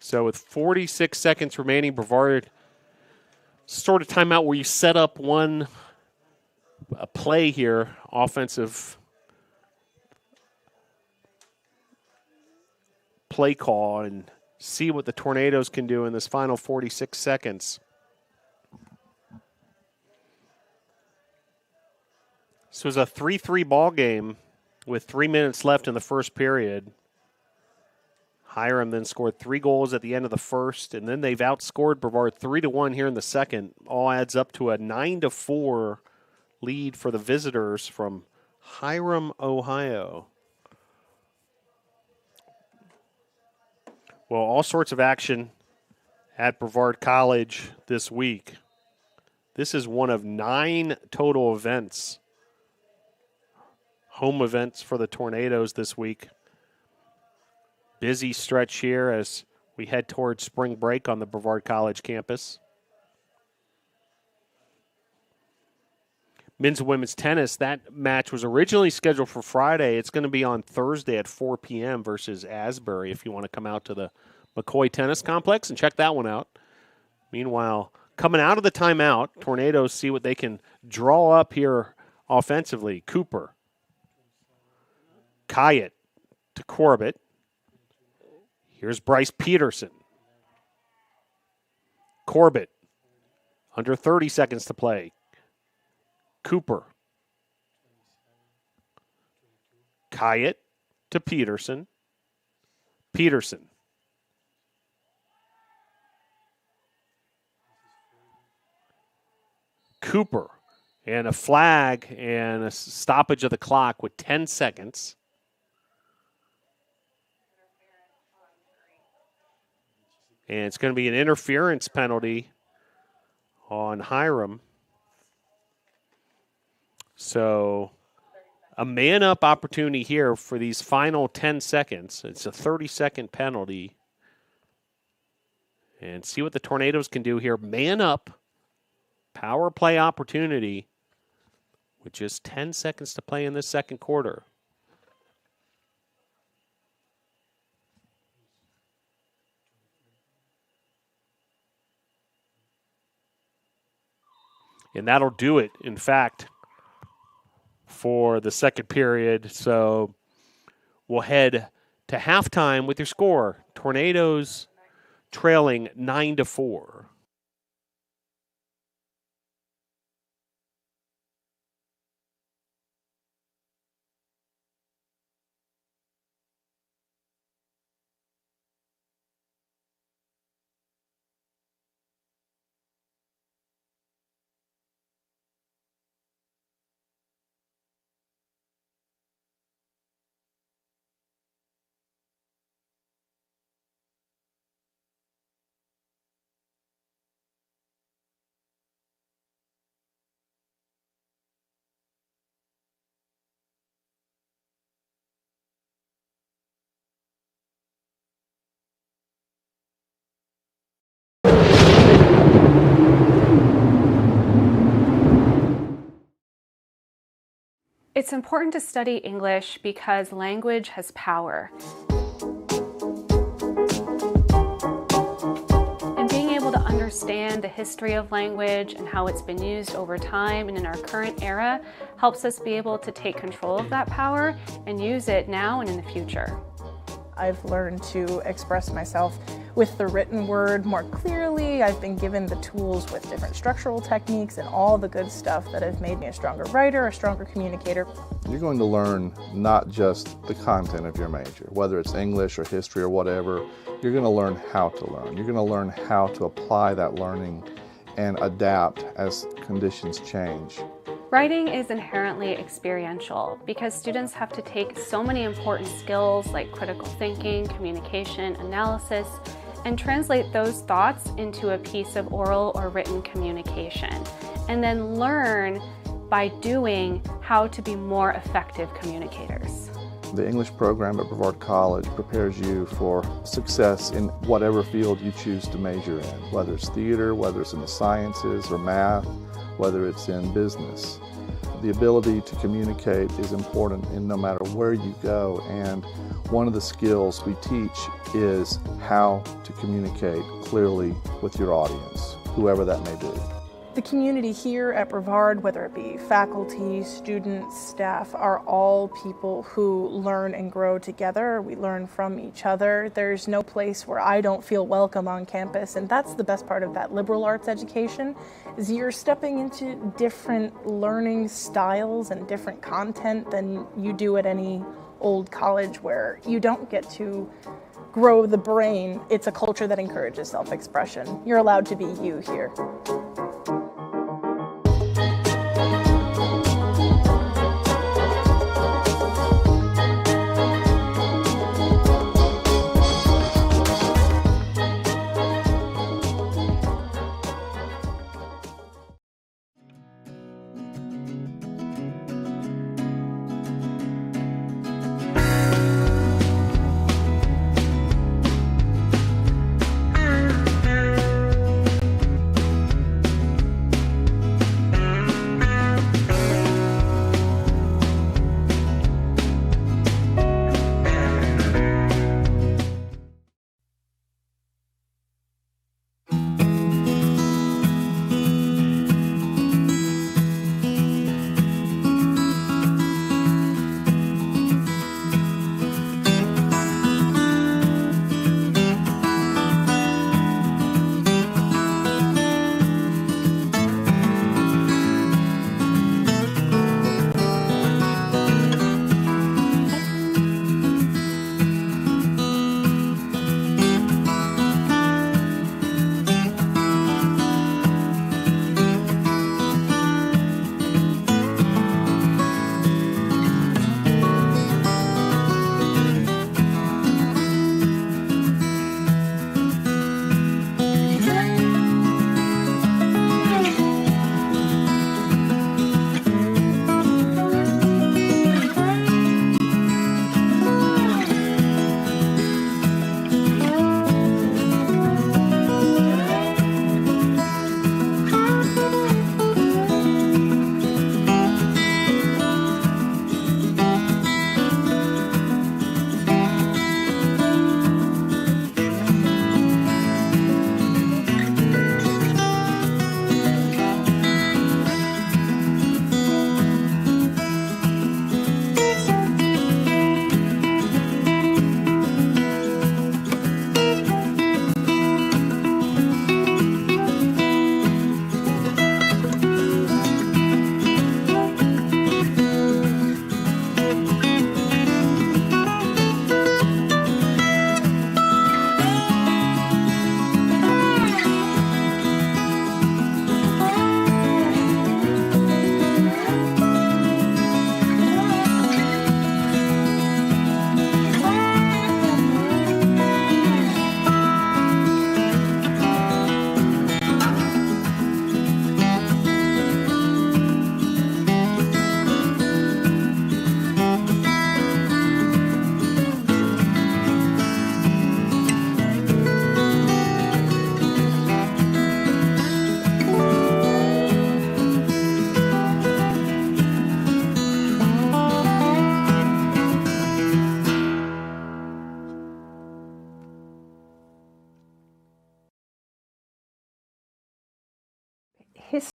So with 46 seconds remaining, Brevard, sort of timeout where you set up a play here, offensive play call, and see what the Tornadoes can do in this final 46 seconds. This was a 3-3 ball game with 3 minutes left in the first period. Hiram then scored 3 goals at the end of the first, and then they've outscored Brevard 3-1 here in the second. All adds up to a 9-4 lead for the visitors from Hiram, Ohio. Well, all sorts of action at Brevard College this week. This is one of 9 total events, home events for the Tornadoes this week. Busy stretch here as we head towards spring break on the Brevard College campus. men's and women's tennis, that match was originally scheduled for Friday. It's going to be on Thursday at 4 p.m. versus Asbury if you want to come out to the McCoy Tennis Complex and check that one out. Meanwhile, coming out of the timeout, Tornadoes see what they can draw up here offensively. Cooper. Kyatt to Corbett. Here's Bryce Peterson. Corbett. Under 30 seconds to play. Cooper. Kyatt to Peterson. Peterson. Cooper. And a flag and a stoppage of the clock with 10 seconds. And it's going to be an interference penalty on Hiram. So a man-up opportunity here for these final 10 seconds. It's a 30-second penalty. And see what the Tornadoes can do here. Man-up, power play opportunity with just 10 seconds to play in this second quarter. And that'll do it, in fact, for the second period. So we'll head to halftime with your score. Tornadoes trailing 9-4. It's important to study English because language has power. And being able to understand the history of language and how it's been used over time and in our current era helps us be able to take control of that power and use it now and in the future. I've learned to express myself with the written word more clearly. I've been given the tools with different structural techniques and all the good stuff that have made me a stronger writer, a stronger communicator. You're going to learn not just the content of your major, whether it's English or history or whatever. You're going to learn how to learn. You're going to learn how to apply that learning and adapt as conditions change. Writing is inherently experiential because students have to take so many important skills like critical thinking, communication, analysis, and translate those thoughts into a piece of oral or written communication, and then learn by doing how to be more effective communicators. The English program at Brevard College prepares you for success in whatever field you choose to major in, whether it's theater, whether it's in the sciences or math, whether it's in business. The ability to communicate is important in no matter where you go, and one of the skills we teach is how to communicate clearly with your audience, whoever that may be. The community here at Brevard, whether it be faculty, students, staff, are all people who learn and grow together. We learn from each other. There's no place where I don't feel welcome on campus, and that's the best part of that liberal arts education, is you're stepping into different learning styles and different content than you do at any old college where you don't get to grow the brain. It's a culture that encourages self-expression. You're allowed to be you here. history.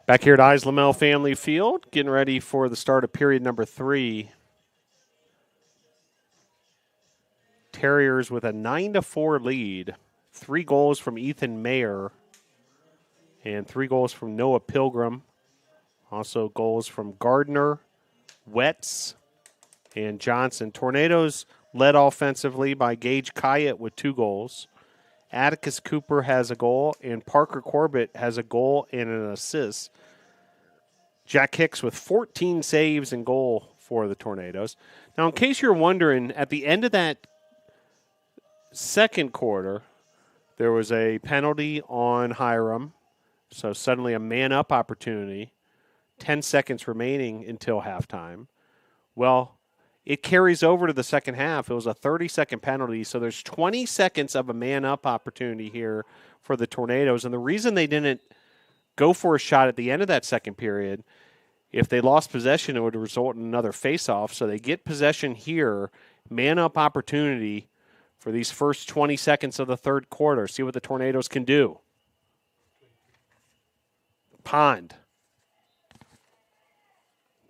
Back here at Islamel Family Field, getting ready for the start of period number 3. Terriers with a 9-4 lead. 3 goals from Ethan Mayer and 3 goals from Noah Pilgrim. Also goals from Gardner, Wetz, and Johnson. Tornadoes led offensively by Gage Kyatt with 2 goals. Atticus Cooper has a goal, and Parker Corbett has a goal and an assist. Jack Hicks with 14 saves and goal for the Tornadoes. Now, in case you're wondering, at the end of that second quarter, there was a penalty on Hiram, so suddenly a man-up opportunity. 10 seconds remaining until halftime. Well, it carries over to the second half. It was a 30-second penalty, so there's 20 seconds of a man-up opportunity here for the Tornadoes. And the reason they didn't go for a shot at the end of that second period, if they lost possession, it would result in another face-off. So they get possession here, man-up opportunity for these first 20 seconds of the third quarter. See what the Tornadoes can do. Pond.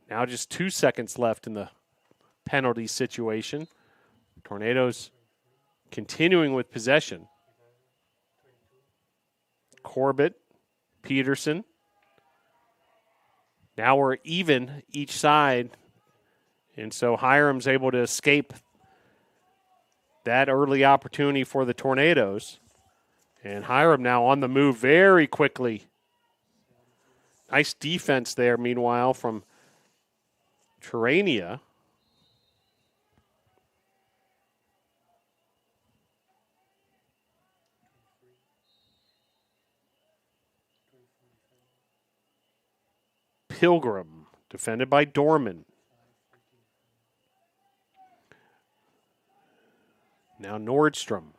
Now just 2 seconds left in the penalty situation. Tornadoes continuing with possession. Corbett, Peterson. Now we're even each side. And so Hiram's able to escape that early opportunity for the Tornadoes. And Hiram now on the move very quickly. Nice defense there, meanwhile, from Terrania. Pilgrim, defended by Dorman. Now Nordstrom.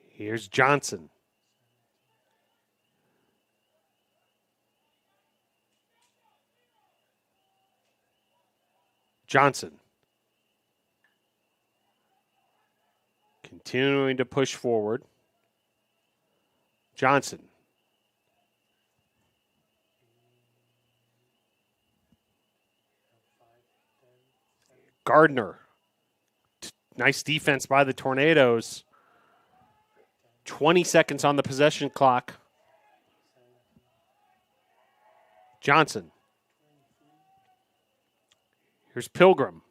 Here's Johnson. Johnson. Continuing to push forward. Johnson. Gardner. Nice defense by the Tornadoes. 20 seconds on the possession clock. Johnson. Here's Pilgrim.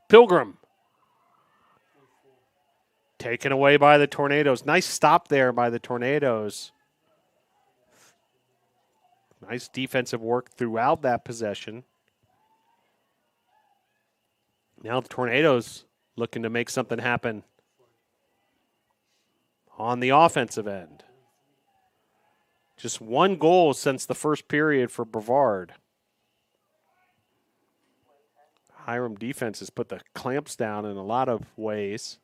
Pilgrim. Taken away by the Tornadoes. Nice stop there by the Tornadoes. Nice defensive work throughout that possession. Now the Tornadoes looking to make something happen on the offensive end. Just one goal since the first period for Brevard. Hiram defense has put the clamps down in a lot of ways.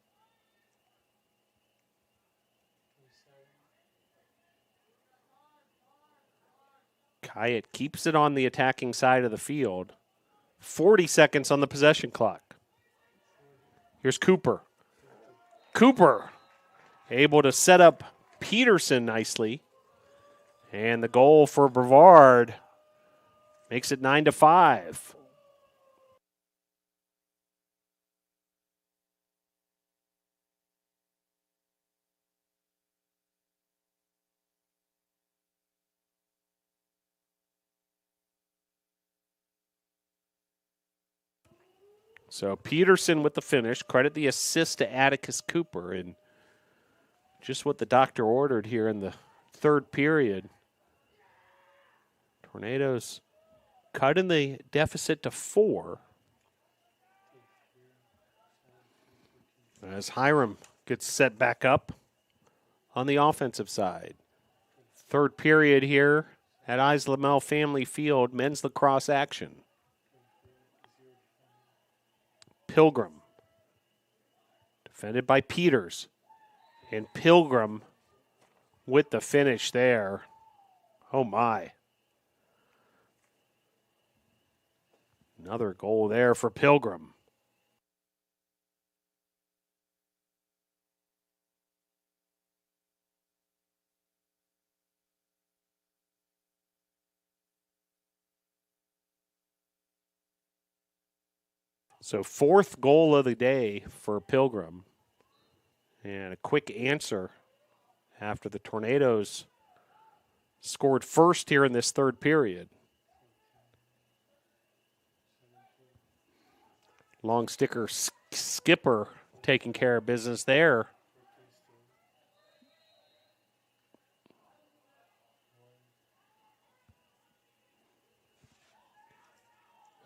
Kyatt keeps it on the attacking side of the field. 40 seconds on the possession clock. Here's Cooper. Cooper able to set up Peterson nicely. And the goal for Brevard makes it 9-5. So Peterson with the finish. Credit the assist to Atticus Cooper. And just what the doctor ordered here in the third period. Tornadoes cutting the deficit to 4. As Hiram gets set back up on the offensive side. Third period here at Islamel Family Field, men's lacrosse action. Pilgrim, defended by Peters, and Pilgrim with the finish there. Oh my. Another goal there for Pilgrim. So 4th goal of the day for Pilgrim. And a quick answer after the Tornadoes scored first here in this third period. Long sticker skipper taking care of business there.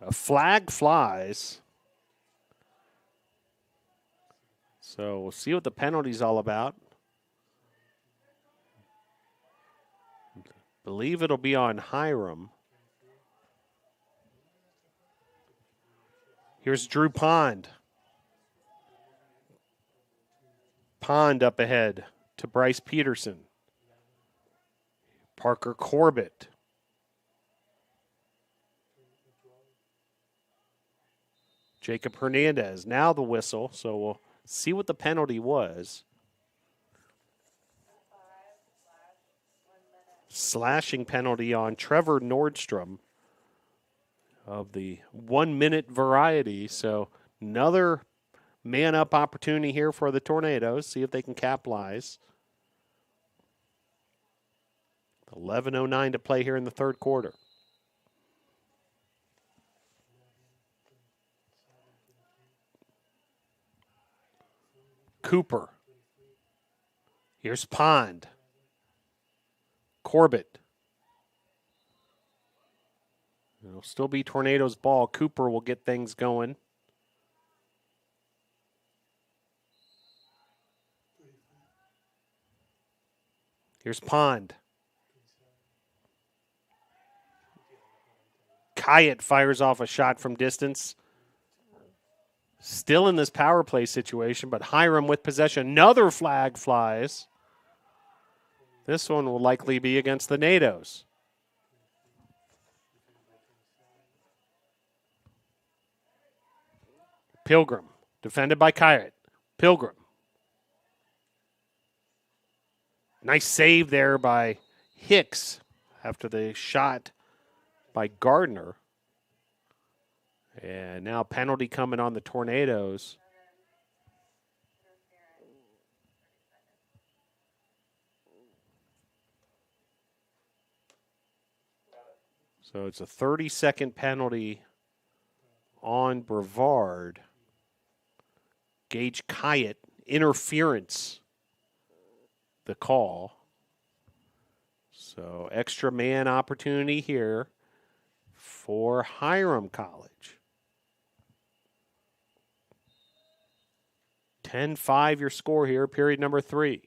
A flag flies. So we'll see what the penalty's all about. Believe it'll be on Hiram. Here's Drew Pond. Pond up ahead to Bryce Peterson. Parker Corbett. Jacob Hernandez. Now the whistle, so we'll see what the penalty was. Slashing penalty on Trevor Nordstrom of the 1-minute variety. So another man-up opportunity here for the Tornadoes. See if they can capitalize. 11:09 to play here in the third quarter. Cooper. Here's Pond. Corbett. It'll still be Tornadoes ball. Cooper will get things going. Here's Pond. Kyatt fires off a shot from distance. Still in this power play situation, but Hiram with possession. Another flag flies. This one will likely be against the NATOs. Pilgrim, defended by Kyatt. Pilgrim. Nice save there by Hicks after the shot by Gardner. And now penalty coming on the Tornadoes. So it's a 30-second penalty on Brevard. Gage Kyatt, interference, the call. So extra man opportunity here for Hiram College. 10-5 your score here, period number 3.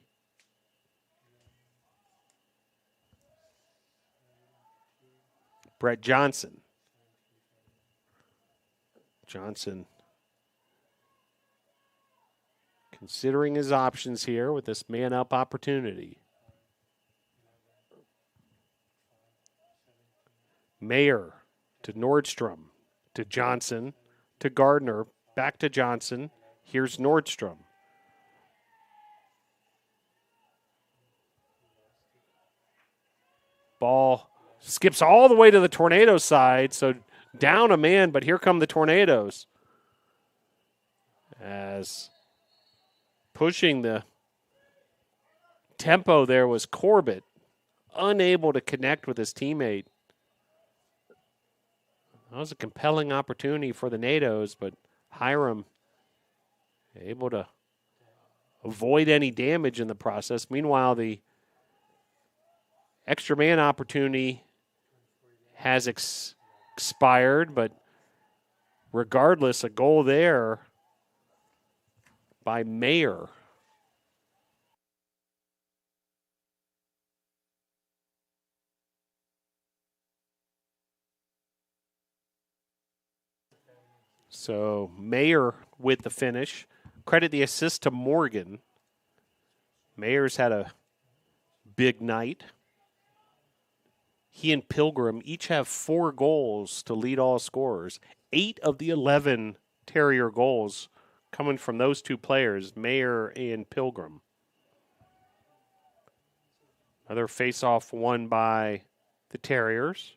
Brett Johnson. Johnson considering his options here with this man-up opportunity. Mayer to Nordstrom, to Johnson, to Gardner, back to Johnson. Here's Nordstrom. Ball skips all the way to the Tornado side, so down a man, but here come the Tornadoes. As pushing the tempo there was Corbett, unable to connect with his teammate. That was a compelling opportunity for the NATOs, but Hiram able to avoid any damage in the process. Meanwhile, the extra man opportunity has expired, but regardless, a goal there by Mayer. So Mayer with the finish. Credit the assist to Morgan. Mayer's had a big night. He and Pilgrim each have 4 goals to lead all scorers. 8 of the 11 Terrier goals coming from those 2 players, Mayer and Pilgrim. Another face-off won by the Terriers.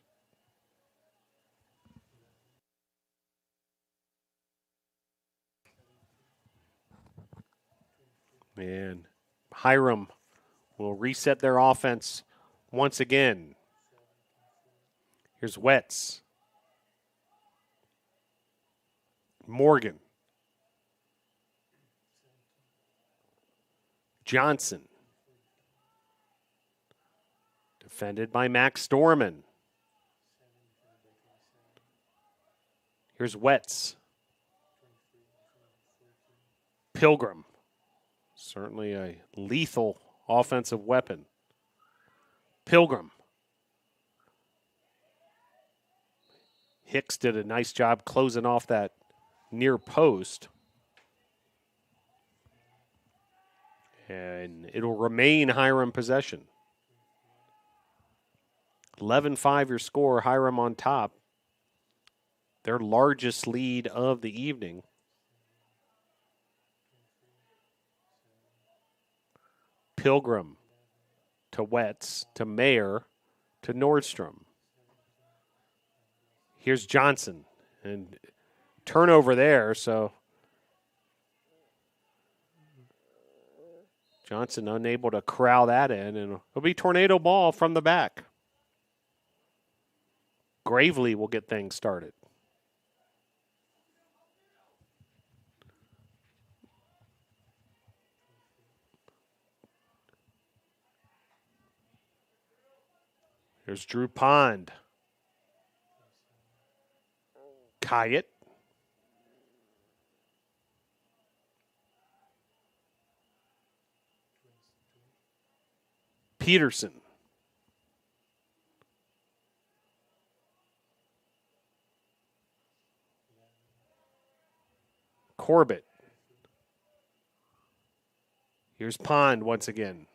And Hiram will reset their offense once again. Here's Wetz. Morgan. Johnson. Defended by Max Storman. Here's Wetz. Pilgrim. Certainly a lethal offensive weapon. Pilgrim. Hicks did a nice job closing off that near post. And it'll remain Hiram possession. 11-5 your score, Hiram on top. Their largest lead of the evening. Pilgrim to Wetz, to Mayer, to Nordstrom. Here's Johnson, and turnover there, so Johnson unable to corral that in, and it'll be Tornado ball from the back. Gravely will get things started. Here's Drew Pond. Kyatt. Peterson. Corbett. Here's Pond once again.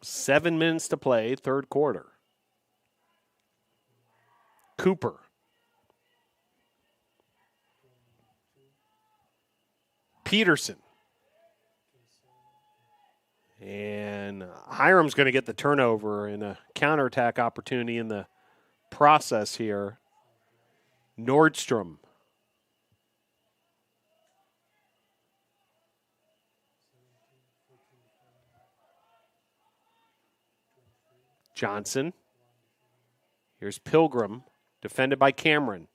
Seven minutes to play, third quarter. Cooper. Peterson. And Hiram's going to get the turnover and a counterattack opportunity in the process here. Nordstrom. Johnson. Here's Pilgrim, defended by Cameron.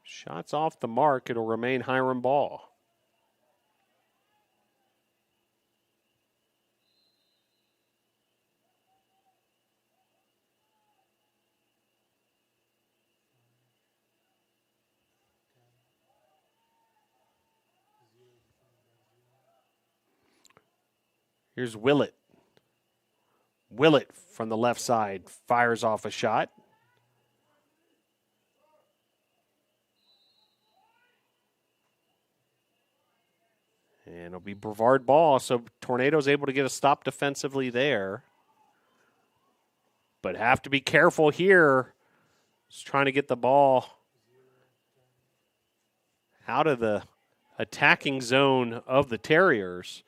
Shots off the mark. It'll remain Hiram ball. Here's Willett. Willett from the left side fires off a shot. And it'll be Brevard ball, so Tornado's able to get a stop defensively there. But have to be careful here. Just trying to get the ball out of the attacking zone of the Terriers.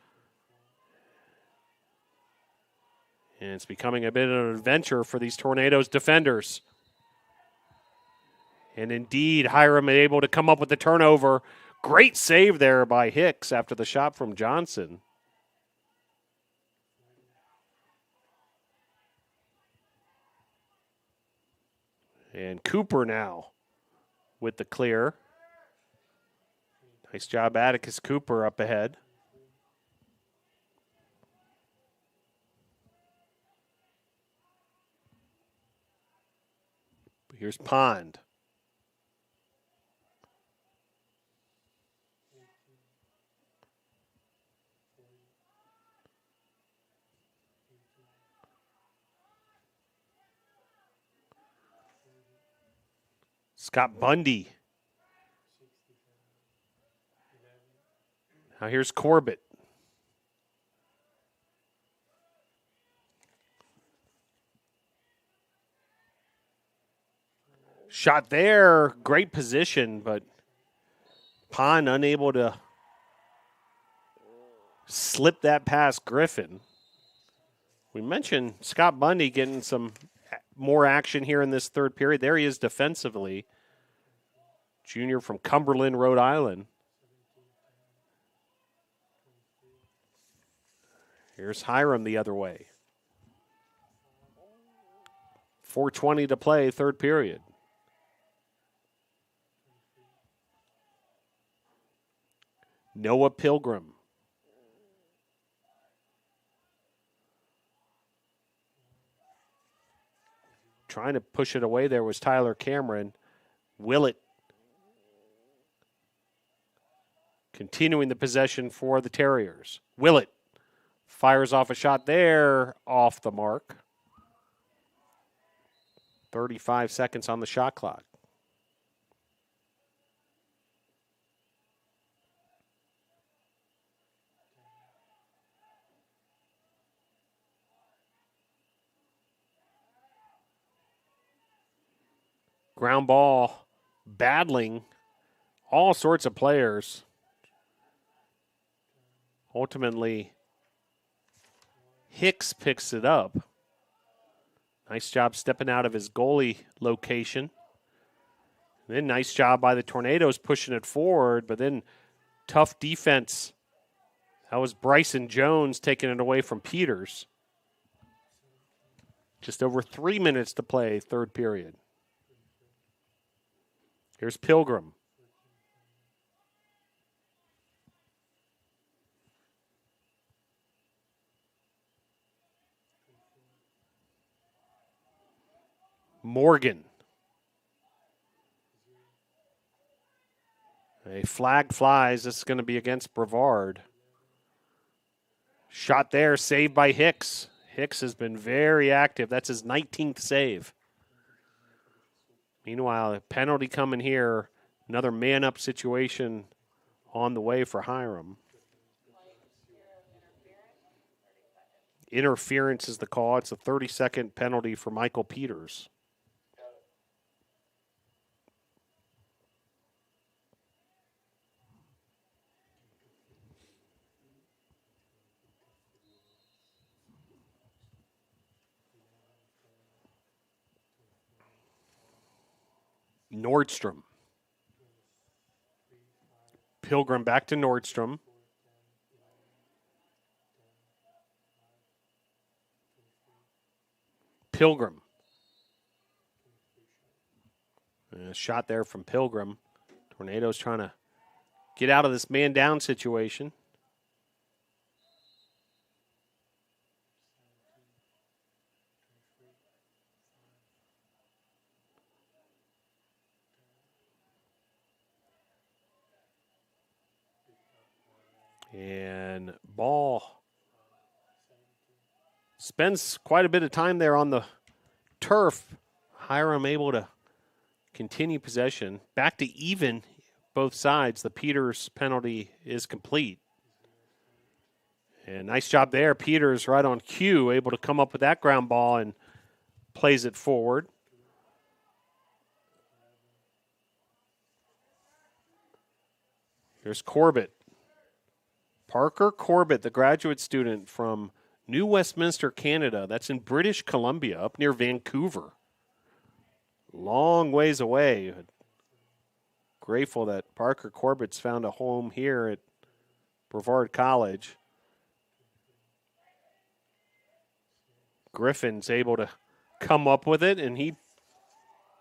And it's becoming a bit of an adventure for these Tornadoes defenders. And indeed, Hiram able to come up with the turnover. Great save there by Hicks after the shot from Johnson. And Cooper now with the clear. Nice job, Atticus Cooper up ahead. Here's Pond. Scott Bundy. Now here's Corbett. Shot there, great position, but Pond unable to slip that past Griffin. We mentioned Scott Bundy getting some more action here in this third period. There he is defensively. Junior from Cumberland, Rhode Island. Here's Hiram the other way. 4:20 to play, third period. Noah Pilgrim. Trying to push it away there was Tyler Cameron. Willett continuing the possession for the Terriers. Willett fires off a shot there, off the mark. 35 seconds on the shot clock. Ground ball, battling all sorts of players. Ultimately, Hicks picks it up. Nice job stepping out of his goalie location. Then nice job by the Tornadoes pushing it forward, but then tough defense. That was Bryson Jones taking it away from Peters. Just over 3 minutes to play, third period. Here's Pilgrim. Morgan. A flag flies. This is going to be against Brevard. Shot there, saved by Hicks. Hicks has been very active. That's his 19th save. Meanwhile, a penalty coming here. Another man-up situation on the way for Hiram. Interference is the call. It's a 30-second penalty for Michael Peters. Nordstrom. Pilgrim back to Nordstrom. Pilgrim. A shot there from Pilgrim. Tornado's trying to get out of this man down situation. And ball spends quite a bit of time there on the turf. Hiram able to continue possession. Back to even both sides. The Peters penalty is complete. And nice job there. Peters right on cue, able to come up with that ground ball and plays it forward. Here's Corbett. Parker Corbett, the graduate student from New Westminster, Canada. That's in British Columbia, up near Vancouver. Long ways away. Grateful that Parker Corbett's found a home here at Brevard College. Griffin's able to come up with it, and he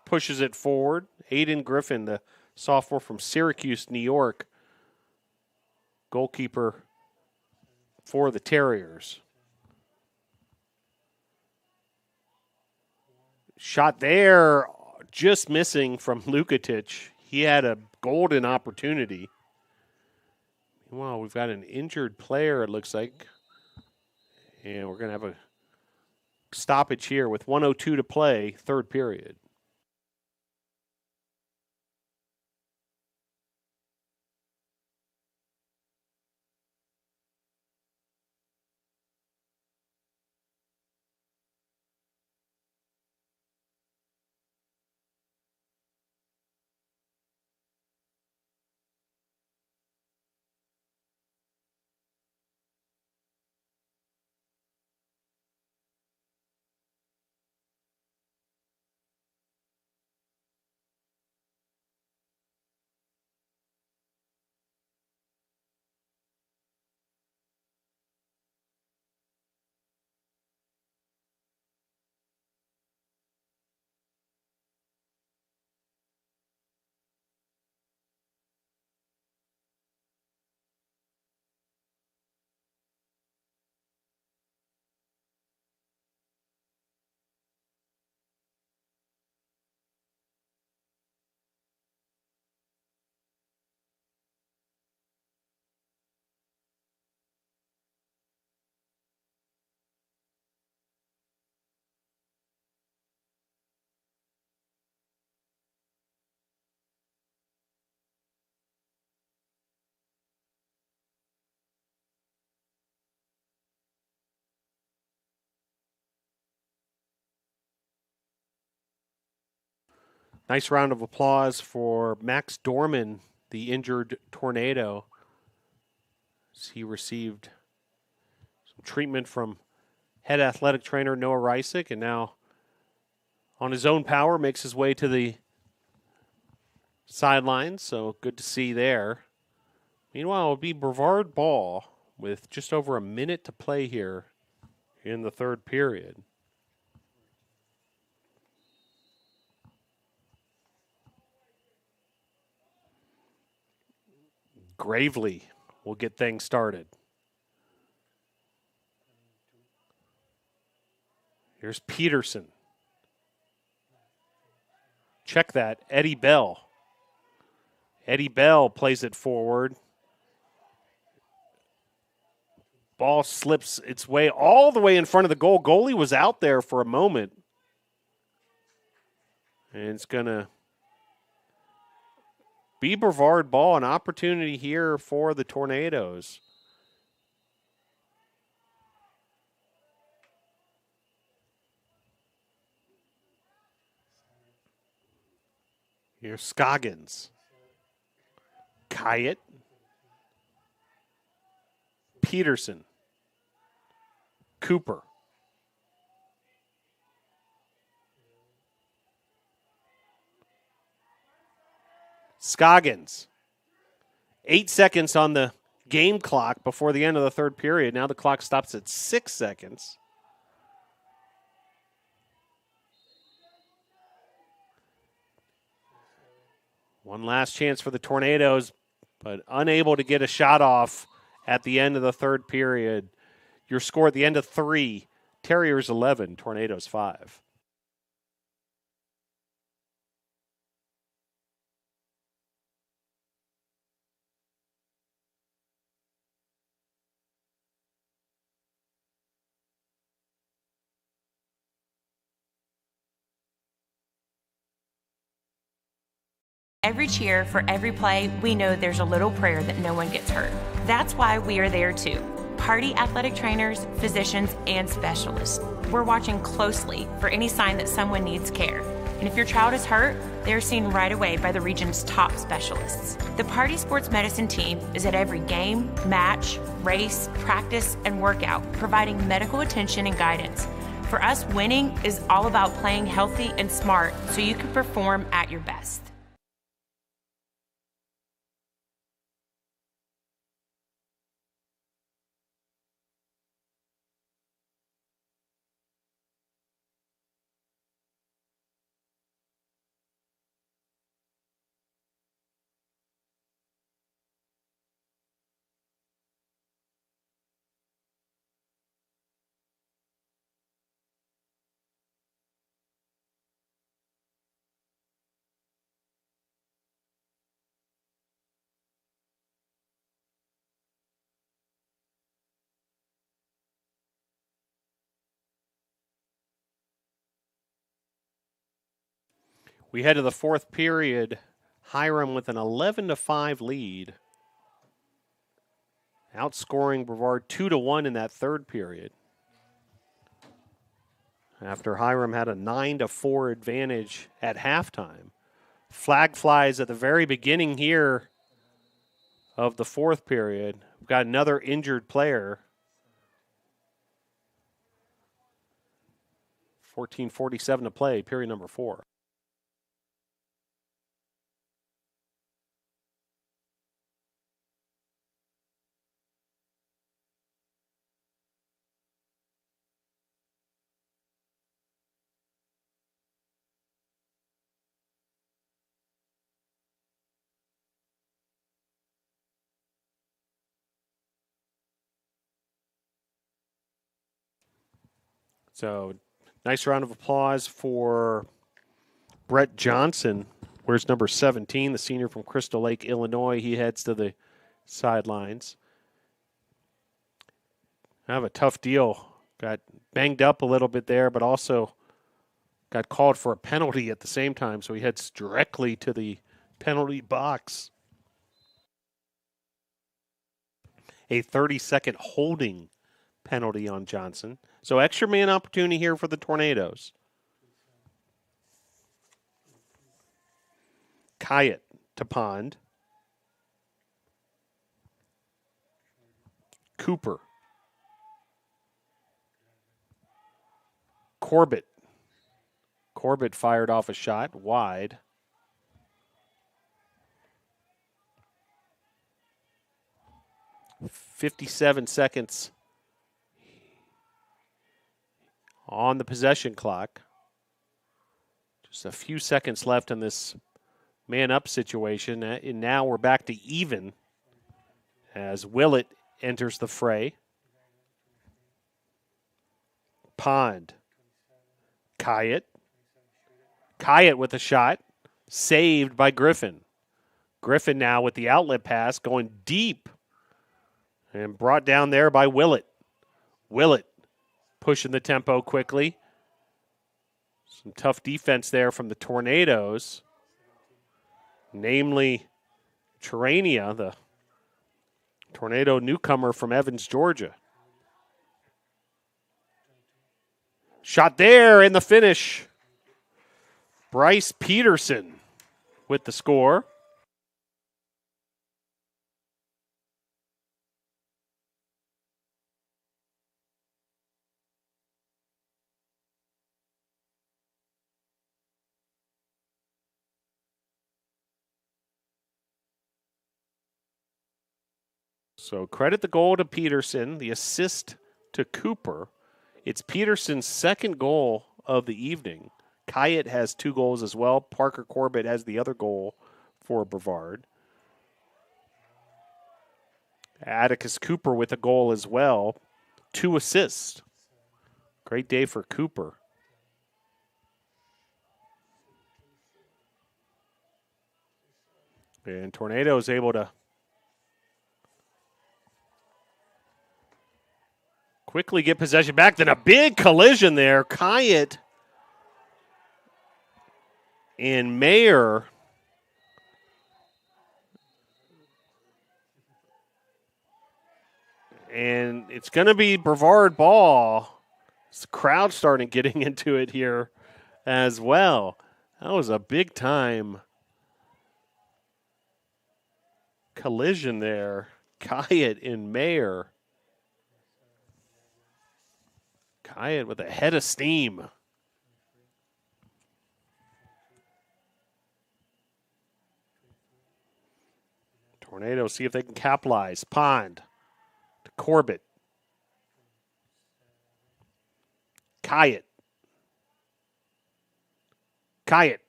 pushes it forward. Aiden Griffin, the sophomore from Syracuse, New York, goalkeeper for the Terriers. Shot there, just missing from Lukatic. He had a golden opportunity. Well, we've got an injured player, it looks like. And we're going to have a stoppage here with 1:02 to play, third period. Nice round of applause for Max Dorman, the injured Tornado, as he received some treatment from head athletic trainer Noah Reisick, and now on his own power makes his way to the sidelines, so good to see there. Meanwhile, it'll be Brevard ball with just over a minute to play here in the third period. Gravely will get things started. Here's Peterson. Check that, Eddie Bell. Eddie Bell plays it forward. Ball slips its way all the way in front of the goal. Goalie was out there for a moment. And it's going to be Brevard ball, an opportunity here for the Tornadoes. Here's Scoggins. Kyatt. Peterson. Cooper. Scoggins. 8 seconds on the game clock before the end of the third period. Now the clock stops at 6 seconds. One last chance for the Tornadoes, but unable to get a shot off at the end of the third period. Your score at the end of 3, Terriers 11, Tornadoes 5. Every cheer, for every play, we know there's a little prayer that no one gets hurt. That's why we are there too. Party athletic trainers, physicians, and specialists. We're watching closely for any sign that someone needs care. And if your child is hurt, they're seen right away by the region's top specialists. The Party Sports Medicine team is at every game, match, race, practice, and workout, providing medical attention and guidance. For us, winning is all about playing healthy and smart so you can perform at your best. We head to the fourth period. Hiram with an 11-5 lead. Outscoring Brevard 2-1 in that third period. After Hiram had a 9-4 advantage at halftime. Flag flies at the very beginning here of the fourth period. We've got another injured player. 14:47 to play, period number 4. So, nice round of applause for Brett Johnson. Where's number 17, the senior from Crystal Lake, Illinois? He heads to the sidelines. I have a tough deal. Got banged up a little bit there, but also got called for a penalty at the same time, so he heads directly to the penalty box. A 30-second holding penalty on Johnson. So extra man opportunity here for the Tornadoes. Kyatt to Pond. Cooper. Corbett. Corbett fired off a shot wide. .57 seconds on the possession clock. Just a few seconds left in this man-up situation. And now we're back to even as Willett enters the fray. Pond. Kyatt. Kyatt with a shot. Saved by Griffin. Griffin now with the outlet pass going deep. And brought down there by Willett. Willett pushing the tempo quickly. Some tough defense there from the Tornadoes, namely Terania, the Tornado newcomer from Evans, Georgia. Shot there in the finish. Bryce Peterson with the score. So credit the goal to Peterson, the assist to Cooper. It's Peterson's second goal of the evening. Kyatt has 2 goals as well. Parker Corbett has the other goal for Brevard. Atticus Cooper with a goal as well. 2 assists. Great day for Cooper. And Tornado is able to quickly get possession back. Then a big collision there. Kyatt and Mayer. And it's going to be Brevard ball. It's the crowd starting getting into it here as well. That was a big time collision there. Kyatt and Mayer. Kyatt with a head of steam. Tornadoes see if they can capitalize. Pond to Corbett. Kyatt. Kyatt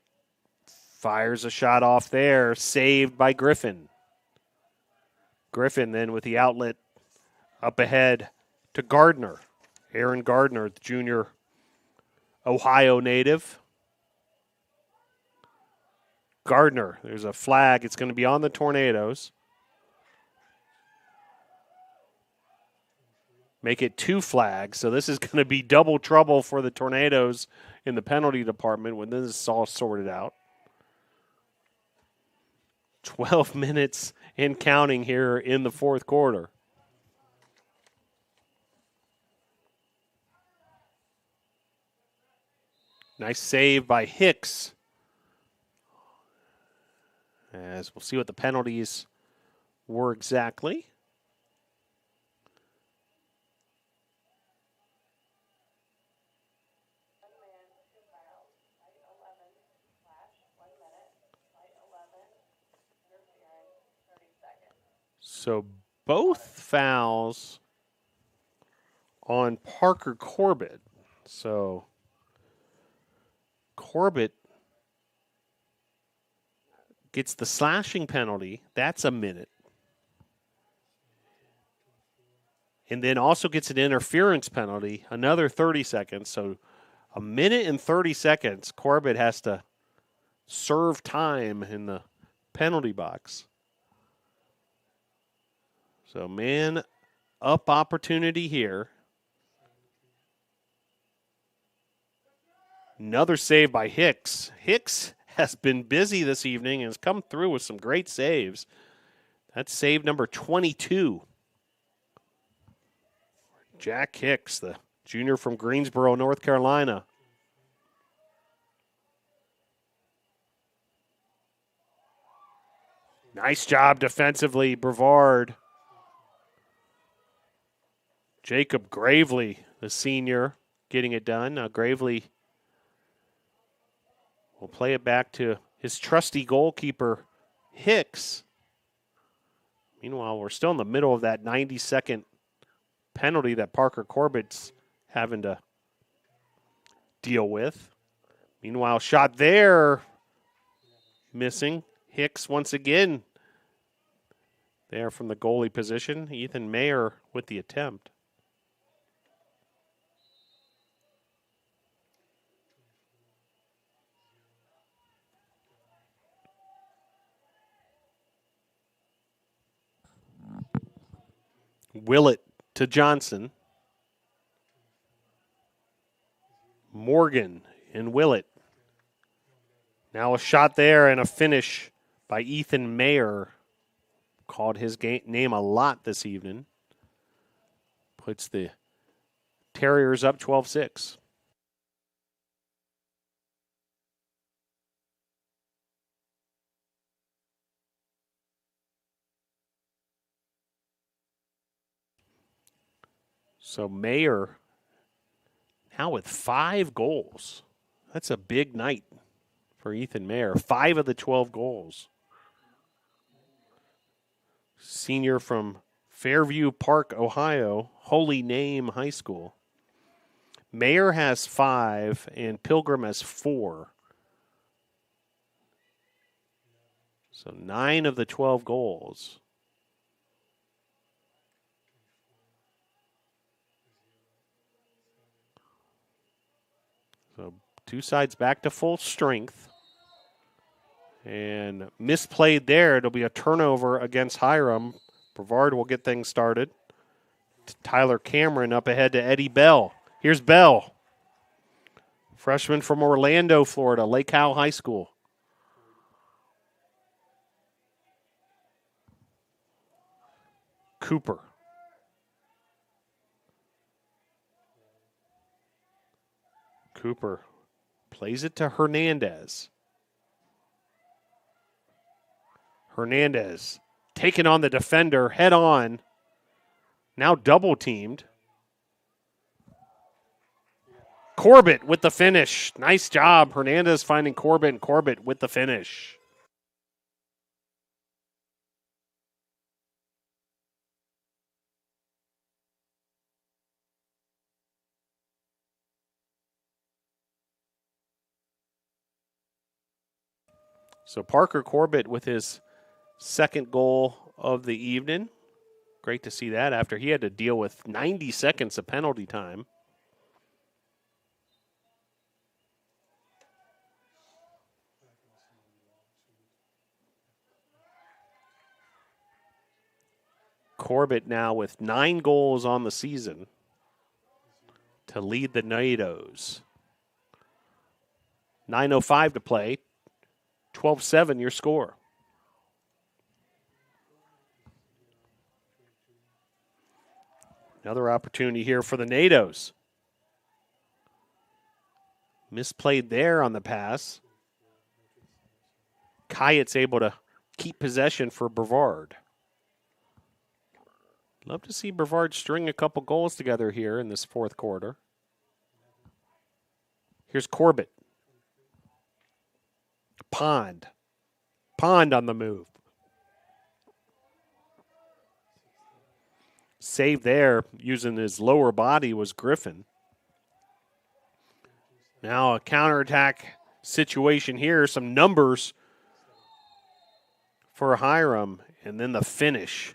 fires a shot off there. Saved by Griffin. Griffin then with the outlet up ahead to Gardner. Aaron Gardner, the junior Ohio native. Gardner, there's a flag. It's going to be on the Tornadoes. Make it 2 flags. So this is going to be double trouble for the Tornadoes in the penalty department when this is all sorted out. 12 minutes and counting here in the fourth quarter. Nice save by Hicks. As we'll see what the penalties were exactly. So both fouls on Parker Corbett. So Corbett gets the slashing penalty. That's a minute. And then also gets an interference penalty, another 30 seconds. So a minute and 30 seconds, Corbett has to serve time in the penalty box. So man up opportunity here. Another save by Hicks. Hicks has been busy this evening and has come through with some great saves. That's save number 22. Jack Hicks, the junior from Greensboro, North Carolina. Nice job defensively, Brevard. Jacob Gravely, the senior, getting it done. Now Gravely will play it back to his trusty goalkeeper, Hicks. Meanwhile, we're still in the middle of that 90-second penalty that Parker Corbett's having to deal with. Meanwhile, shot there, missing. Hicks once again there from the goalie position. Ethan Mayer with the attempt. Willett to Johnson. Morgan and Willett. Now a shot there and a finish by Ethan Mayer. Called his name a lot this evening. Puts the Terriers up 12-6. So Mayer now with 5 goals. That's a big night for Ethan Mayer. 5 of the 12 goals. Senior from Fairview Park, Ohio, Holy Name High School. Mayer has 5 and Pilgrim has 4. So 9 of the 12 goals. So two sides back to full strength. And misplayed there. It'll be a turnover against Hiram. Brevard will get things started. Tyler Cameron up ahead to Eddie Bell. Here's Bell. Freshman from Orlando, Florida, Lake Howell High School. Cooper. Cooper plays it to Hernandez. Hernandez taking on the defender head on. Now double teamed. Corbett with the finish. Nice job. Hernandez finding Corbett, and Corbett with the finish. So Parker Corbett with his second goal of the evening. Great to see that after he had to deal with 90 seconds of penalty time. Corbett now with 9 goals on the season to lead the NATOs. 9:05 to play. 12-7 your score. Another opportunity here for the NATOs. Misplayed there on the pass. Kyatt's able to keep possession for Brevard. Love to see Brevard string a couple goals together here in this fourth quarter. Here's Corbett. Pond on the move. Save there using his lower body was Griffin. Now a counterattack situation here. Some numbers for Hiram. And then the finish.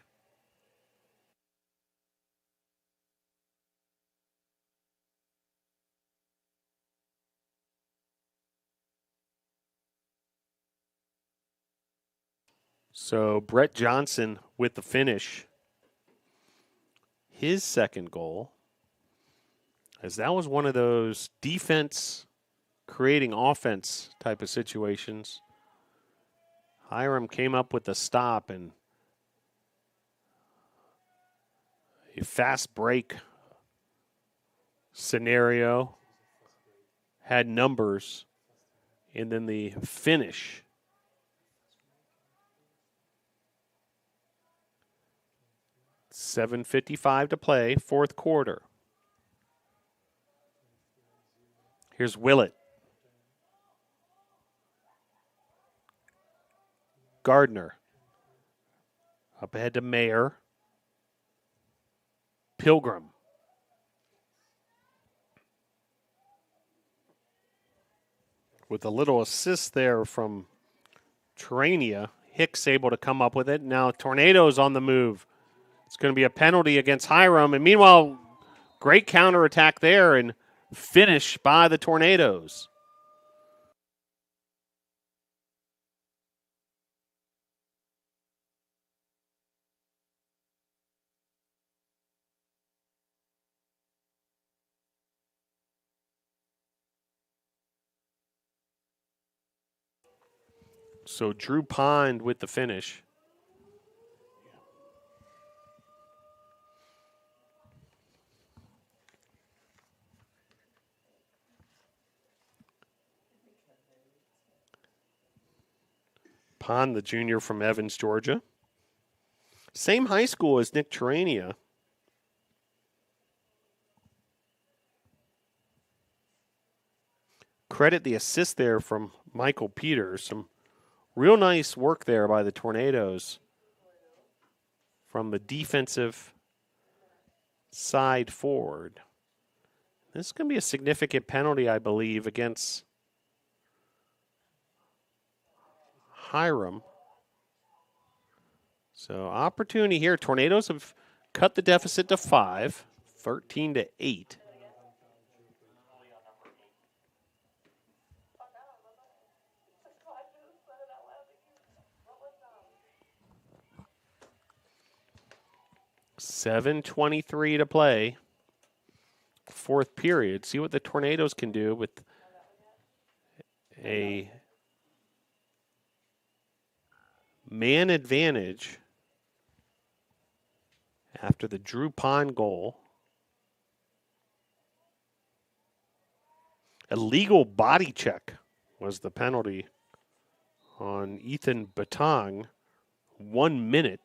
So Brett Johnson with the finish. His second goal, as that was one of those defense creating offense type of situations. Hiram came up with the stop and a fast break scenario, had numbers, and then the finish. $7:55 to play, fourth quarter. Here's Willett. Gardner. Up ahead to Mayer. Pilgrim. With a little assist there from Terania. Hicks able to come up with it. Now Tornadoes on the move. It's going to be a penalty against Hiram. And meanwhile, great counterattack there and finish by the Tornadoes. So Drew Pond with the finish. Pond, the junior from Evans, Georgia. Same high school as Nick Terania. Credit the assist there from Michael Peters. Some real nice work there by the Tornadoes from the defensive side forward. This is going to be a significant penalty, I believe, against Hiram. So opportunity here. Tornadoes have cut the deficit to 5, 13-8. $7:23 to play. Fourth period. See what the Tornadoes can do with a man advantage after the Drew Pond goal. Illegal body check was the penalty on Ethan Batang. 1 minute.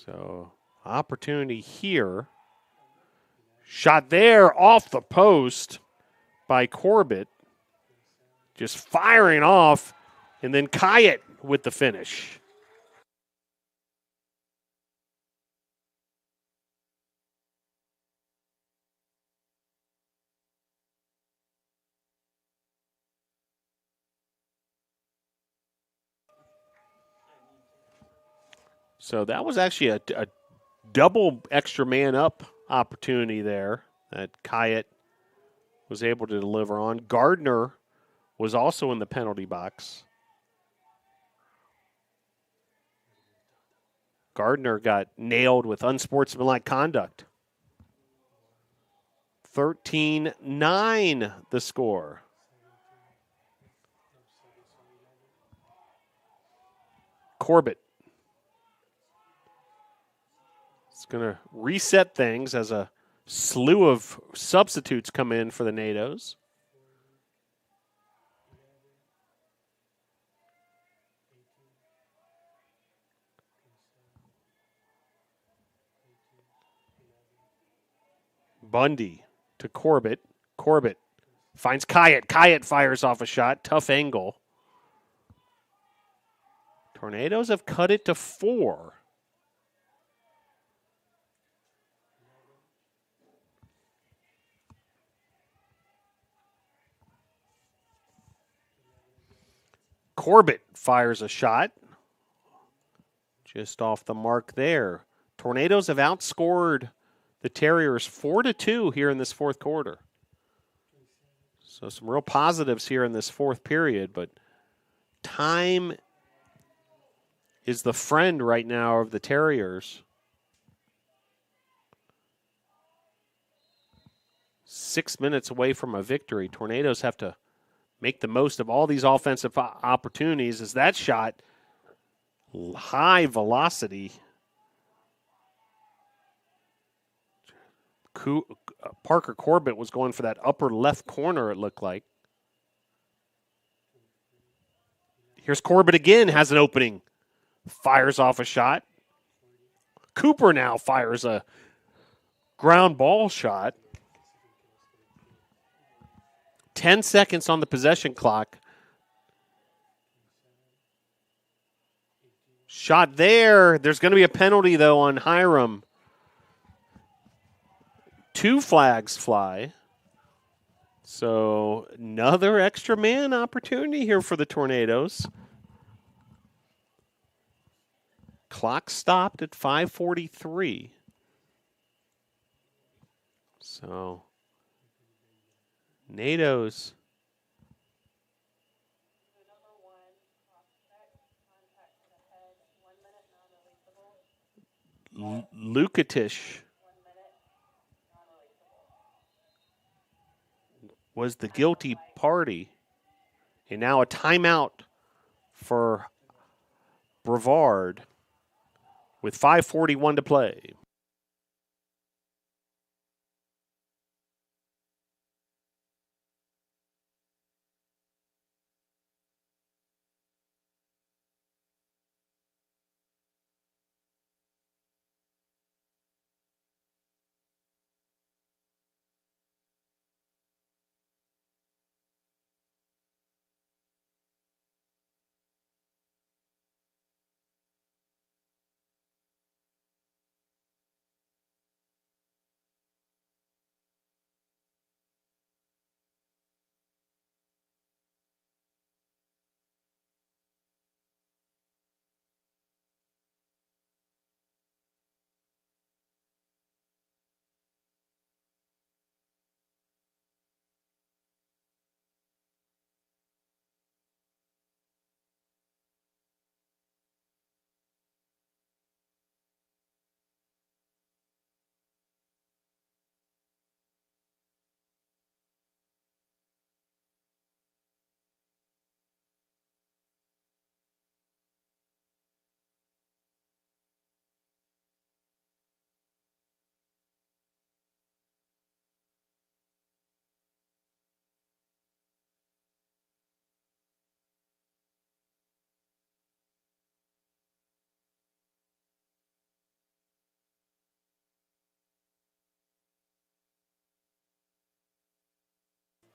So, opportunity here. Shot there off the post by Corbett. Just firing off. And then Kyatt with the finish. So that was actually a double extra man up opportunity there that Kyatt was able to deliver on. Gardner was also in the penalty box. Gardner got nailed with unsportsmanlike conduct. 13-9 the score. Corbett. It's going to reset things as a slew of substitutes come in for the NATOs. Bundy to Corbett. Corbett finds Kyatt. Kyatt fires off a shot. Tough angle. Tornadoes have cut it to 4. Corbett fires a shot. Just off the mark there. Tornadoes have outscored the Terriers 4-2 here in this fourth quarter. So some real positives here in this fourth period, but time is the friend right now of the Terriers. 6 minutes away from a victory. Tornadoes have to make the most of all these offensive opportunities as that shot, high velocity. Parker Corbett was going for that upper left corner, it looked like. Here's Corbett again, has an opening. Fires off a shot. Cooper now fires a ground ball shot. 10 seconds on the possession clock. Shot there. There's going to be a penalty, though, on Hiram. 2 flags fly. So another extra man opportunity here for the Tornadoes. Clock stopped at 5:43. So NATO's Lukatish. was the guilty party. And now a timeout for Brevard with 5:41 to play.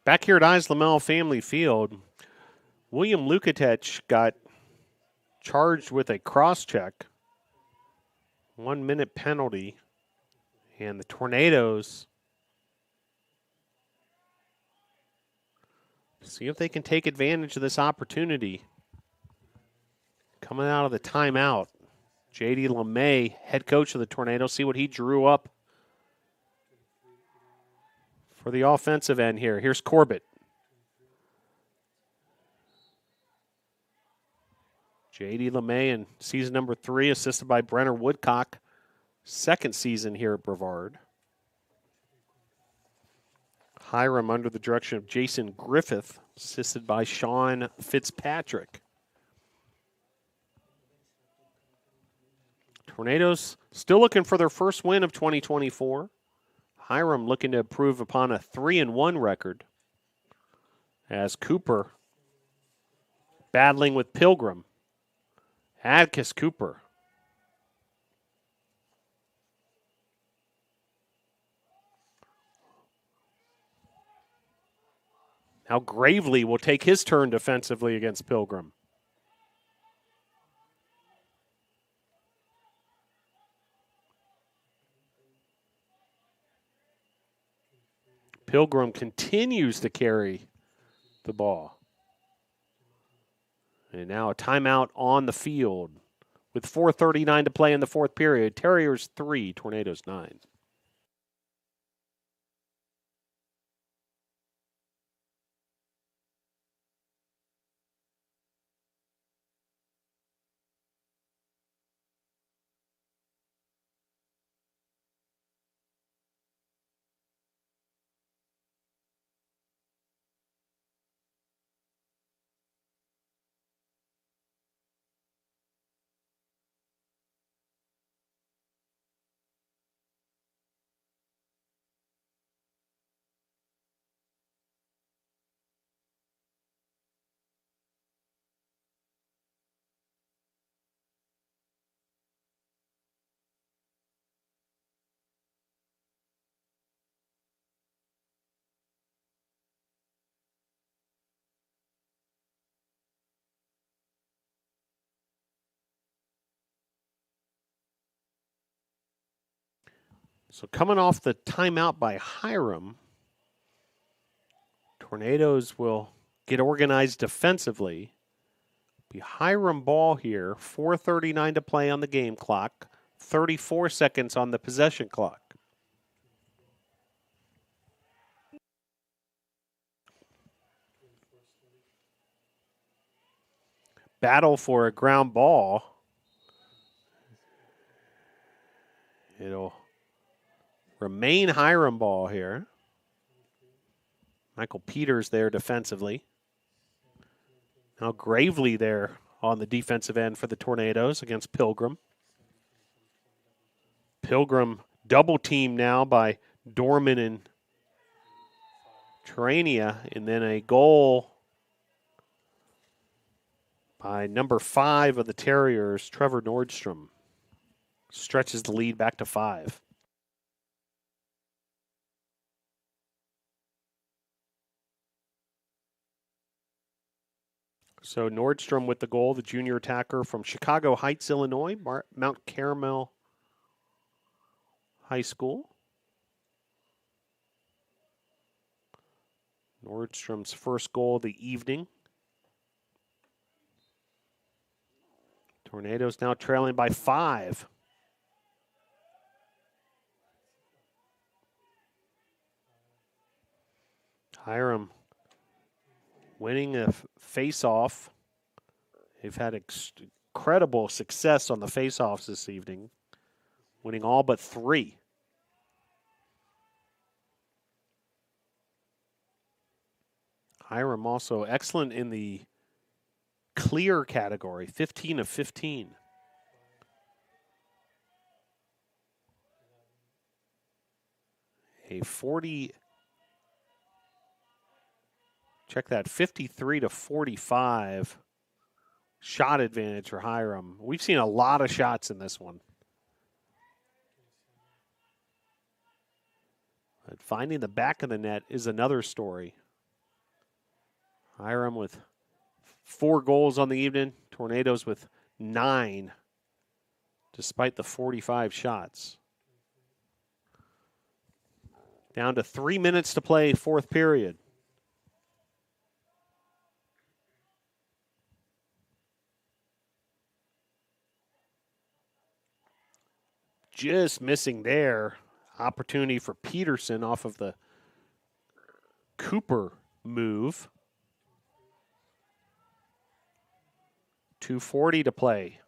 Back here at Islamel Family Field, William Lukatech got charged with a cross-check, 1 minute penalty, and the Tornadoes see if they can take advantage of this opportunity. Coming out of the timeout, J.D. LeMay, head coach of the Tornadoes, see what he drew up for the offensive end here. Here's Corbett. J.D. LeMay in season number 3, assisted by Brenner Woodcock. Second season here at Brevard. Hiram under the direction of Jason Griffith, assisted by Sean Fitzpatrick. Tornadoes still looking for their first win of 2024. Hiram looking to improve upon a 3-1 record, as Cooper battling with Pilgrim. Atticus Cooper. Now Gravely will take his turn defensively against Pilgrim. Pilgrim continues to carry the ball. And now a timeout on the field with 4:39 to play in the fourth period. Terriers 3, Tornadoes 9. So coming off the timeout by Hiram, Tornadoes will get organized defensively. Be Hiram ball here, 4:39 to play on the game clock, 34 seconds on the possession clock. Battle for a ground ball. It'll remain Hiram ball here. Michael Peters there defensively. Now Gravely there on the defensive end for the Tornadoes against Pilgrim. Pilgrim double team now by Dorman and Terania, and then a goal by number 5 of the Terriers, Trevor Nordstrom. Stretches the lead back to 5. So Nordstrom with the goal, the junior attacker from Chicago Heights, Illinois, Mount Carmel High School. Nordstrom's first goal of the evening. Tornadoes now trailing by 5. Hiram winning a face-off. They've had incredible success on the face-offs this evening, winning all but 3. Hiram also excellent in the clear category, 15 of 15. A 40, check that, 53 to 45 shot advantage for Hiram. We've seen a lot of shots in this one. But finding the back of the net is another story. Hiram with 4 goals on the evening. Tornadoes with 9, despite the 45 shots. Down to 3 minutes to play, 4th period. Just missing there. Opportunity for Peterson off of the Cooper move. 2:40 to play.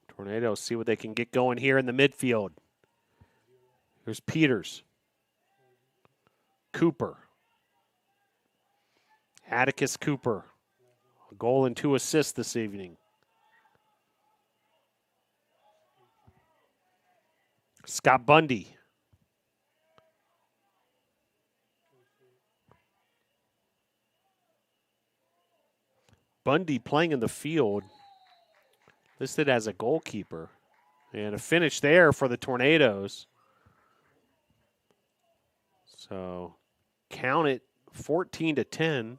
Tornadoes see what they can get going here in the midfield. Here's Peters. Cooper. Atticus Cooper. A goal and 2 assists this evening. Scott Bundy. Bundy playing in the field, listed as a goalkeeper. And a finish there for the Tornadoes. So count it, 14 to 10.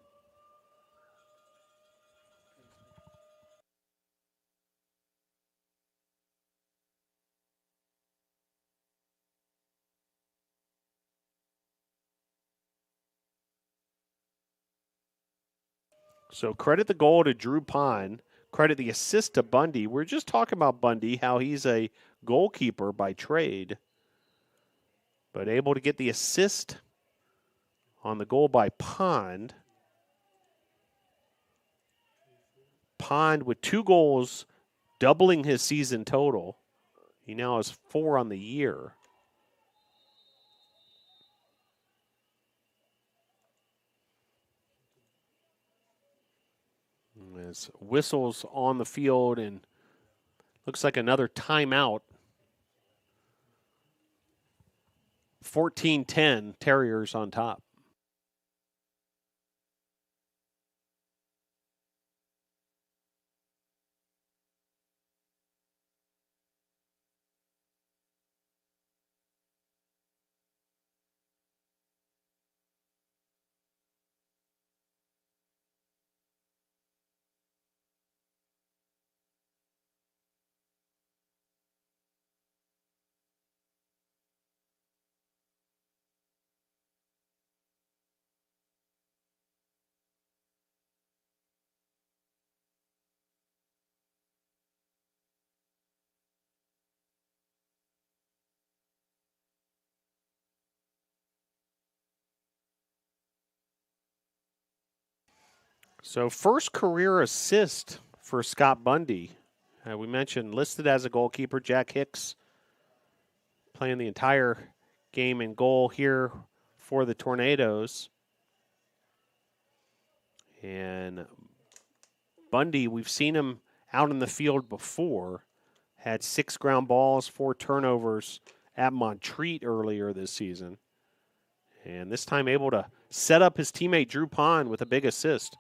So credit the goal to Drew Pine. Credit the assist to Bundy. We're just talking about Bundy, how he's a goalkeeper by trade, but able to get the assist on the goal by Pond. Pond with 2 goals, doubling his season total. He now has 4 on the year. As whistles on the field and looks like another timeout. 14-10, Terriers on top. So first career assist for Scott Bundy. We mentioned listed as a goalkeeper, Jack Hicks playing the entire game in goal here for the Tornadoes. And Bundy, we've seen him out in the field before. Had 6 ground balls, 4 turnovers at Montreat earlier this season. And this time able to set up his teammate Drew Pond with a big assist.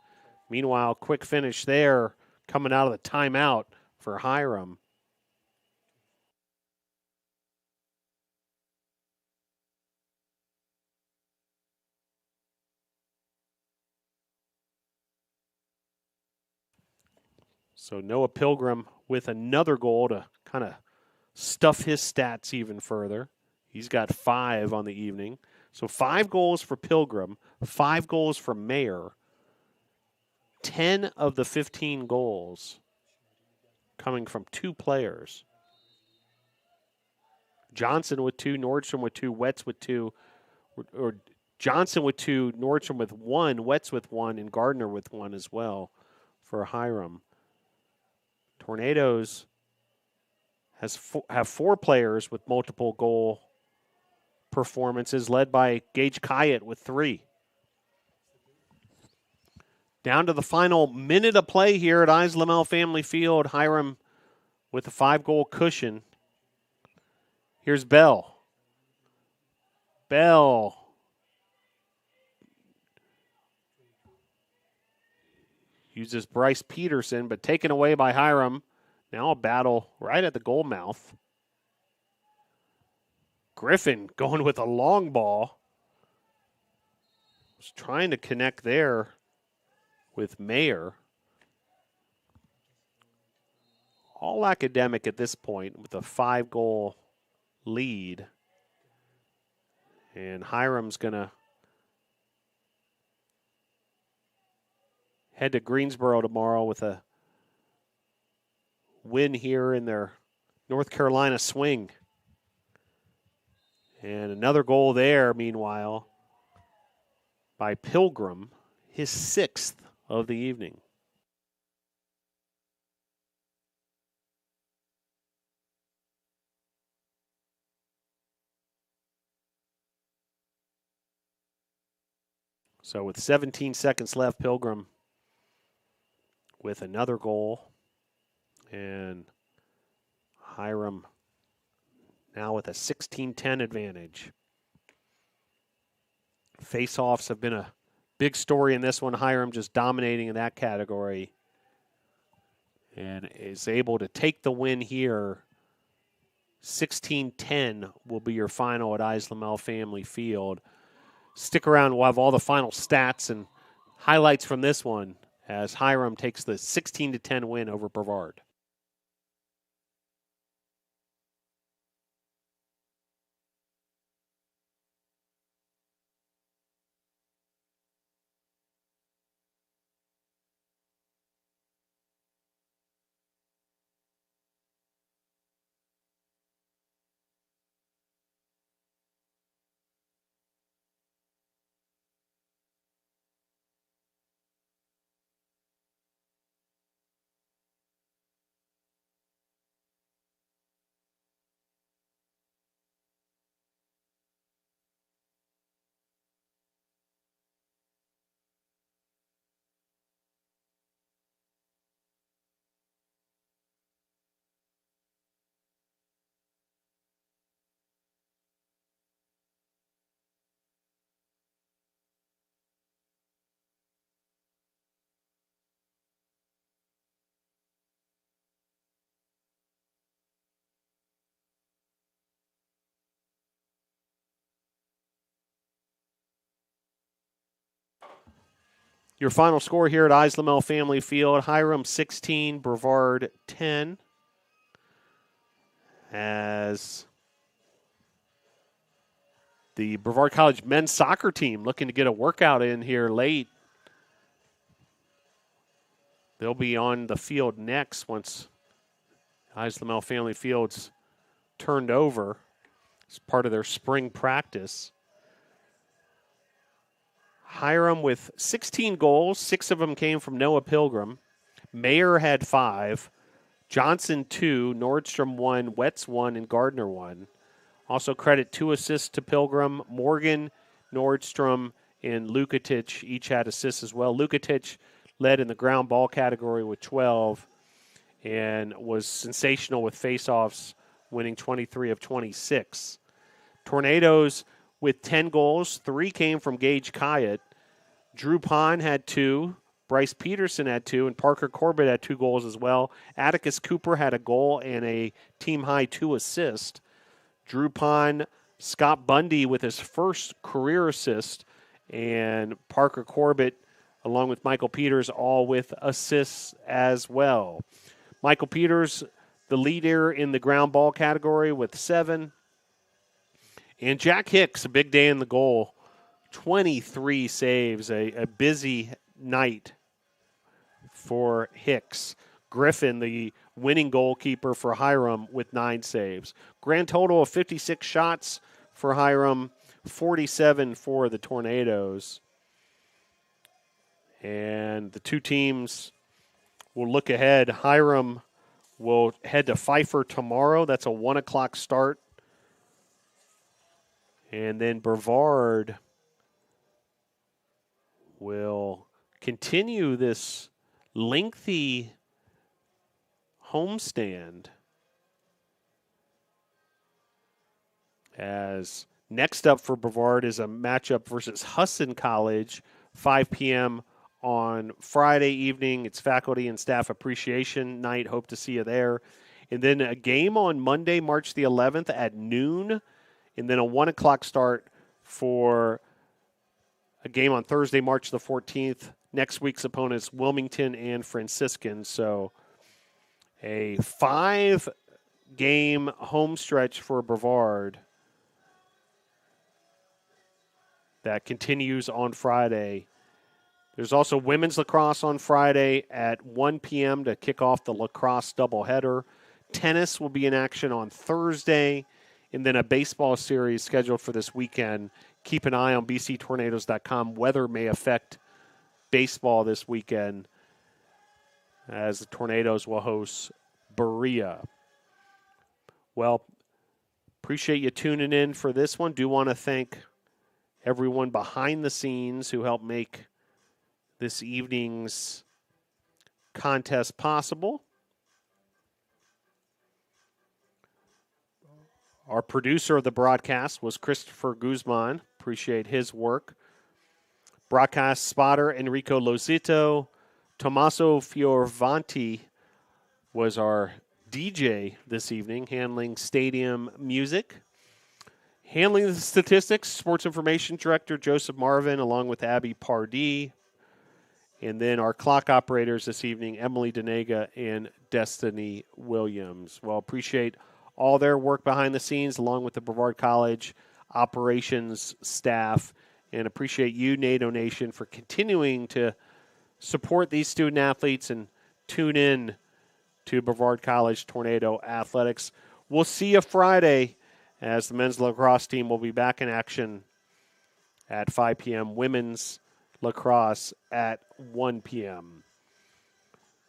Meanwhile, quick finish there coming out of the timeout for Hiram. So Noah Pilgrim with another goal to kind of stuff his stats even further. He's got 5 on the evening. So 5 goals for Pilgrim, 5 goals for Mayer. 10 of the 15 goals coming from 2 players. Johnson with 2, Nordstrom with 2, Wetz with 2, or Johnson with 2, Nordstrom with 1, Wetz with 1, and Gardner with 1 as well for Hiram. Tornadoes have 4 players with multiple goal performances, led by Gage Kyatt with 3. Down to the final minute of play here at Islamel Family Field. Hiram with a 5-goal cushion. Here's Bell. Bell uses Bryce Peterson, but taken away by Hiram. Now a battle right at the goal mouth. Griffin going with a long ball. Was trying to connect there with Mayer. All academic at this point with a 5-goal lead. And Hiram's going to head to Greensboro tomorrow with a win here in their North Carolina swing. And another goal there, meanwhile, by Pilgrim, his 6th of the evening. So with 17 seconds left, Pilgrim with another goal. And Hiram now with a 16-10 advantage. Face-offs have been a big story in this one. Hiram just dominating in that category. And is able to take the win here. 16-10 will be your final at Islamel Family Field. Stick around. We'll have all the final stats and highlights from this one as Hiram takes the 16-10 win over Brevard. Your final score here at Islamel Family Field, Hiram 16, Brevard 10. As the Brevard College men's soccer team looking to get a workout in here late. They'll be on the field next once Islamel Family Field's turned over as part of their spring practice. Hiram with 16 goals. 6 of them came from Noah Pilgrim. Mayer had 5. Johnson 2. Nordstrom 1. Wetz 1. And Gardner 1. Also credit 2 assists to Pilgrim. Morgan, Nordstrom, and Lukatic each had assists as well. Lukatic led in the ground ball category with 12 and was sensational with faceoffs, winning 23 of 26. Tornadoes with 10 goals. 3 came from Gage Kyatt. Drew Pond had 2. Bryce Peterson had 2. And Parker Corbett had 2 goals as well. Atticus Cooper had a goal and a team-high 2 assists. Drew Pond, Scott Bundy with his first career assist, and Parker Corbett, along with Michael Peters, all with assists as well. Michael Peters, the leader in the ground ball category with 7. And Jack Hicks, a big day in the goal, 23 saves, a busy night for Hicks. Griffin, the winning goalkeeper for Hiram, with 9 saves. Grand total of 56 shots for Hiram, 47 for the Tornadoes. And the two teams will look ahead. Hiram will head to Pfeiffer tomorrow. That's a 1 o'clock start. And then Brevard will continue this lengthy homestand as next up for Brevard is a matchup versus Husson College, 5 p.m. on Friday evening. It's faculty and staff appreciation night. Hope to see you there. And then a game on Monday, March the 11th at noon. And then a 1 o'clock start for a game on Thursday, March the 14th. Next week's opponents, Wilmington and Franciscan. So a 5-game home stretch for Brevard that continues on Friday. There's also women's lacrosse on Friday at 1 p.m. to kick off the lacrosse doubleheader. Tennis will be in action on Thursday. And then a baseball series scheduled for this weekend. Keep an eye on bctornadoes.com. Weather may affect baseball this weekend as the Tornadoes will host Berea. Well, appreciate you tuning in for this one. Do want to thank everyone behind the scenes who helped make this evening's contest possible. Our producer of the broadcast was Christopher Guzman. Appreciate his work. Broadcast spotter Enrico Lozito. Tommaso Fioravanti was our DJ this evening, handling stadium music. Handling the statistics, sports information director Joseph Marvin, along with Abby Pardee. And then our clock operators this evening, Emily Denega and Destiny Williams. Well, appreciate all their work behind the scenes, along with the Brevard College operations staff. And appreciate you, NATO Nation, for continuing to support these student athletes and tune in to Brevard College Tornado Athletics. We'll see you Friday as the men's lacrosse team will be back in action at 5 p.m. Women's lacrosse at 1 p.m.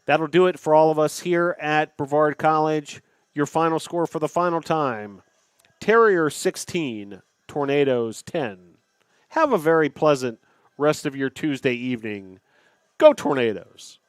That'll do it for all of us here at Brevard College. Your final score for the final time, Terriers 16, Tornadoes 10. Have a very pleasant rest of your Tuesday evening. Go Tornadoes!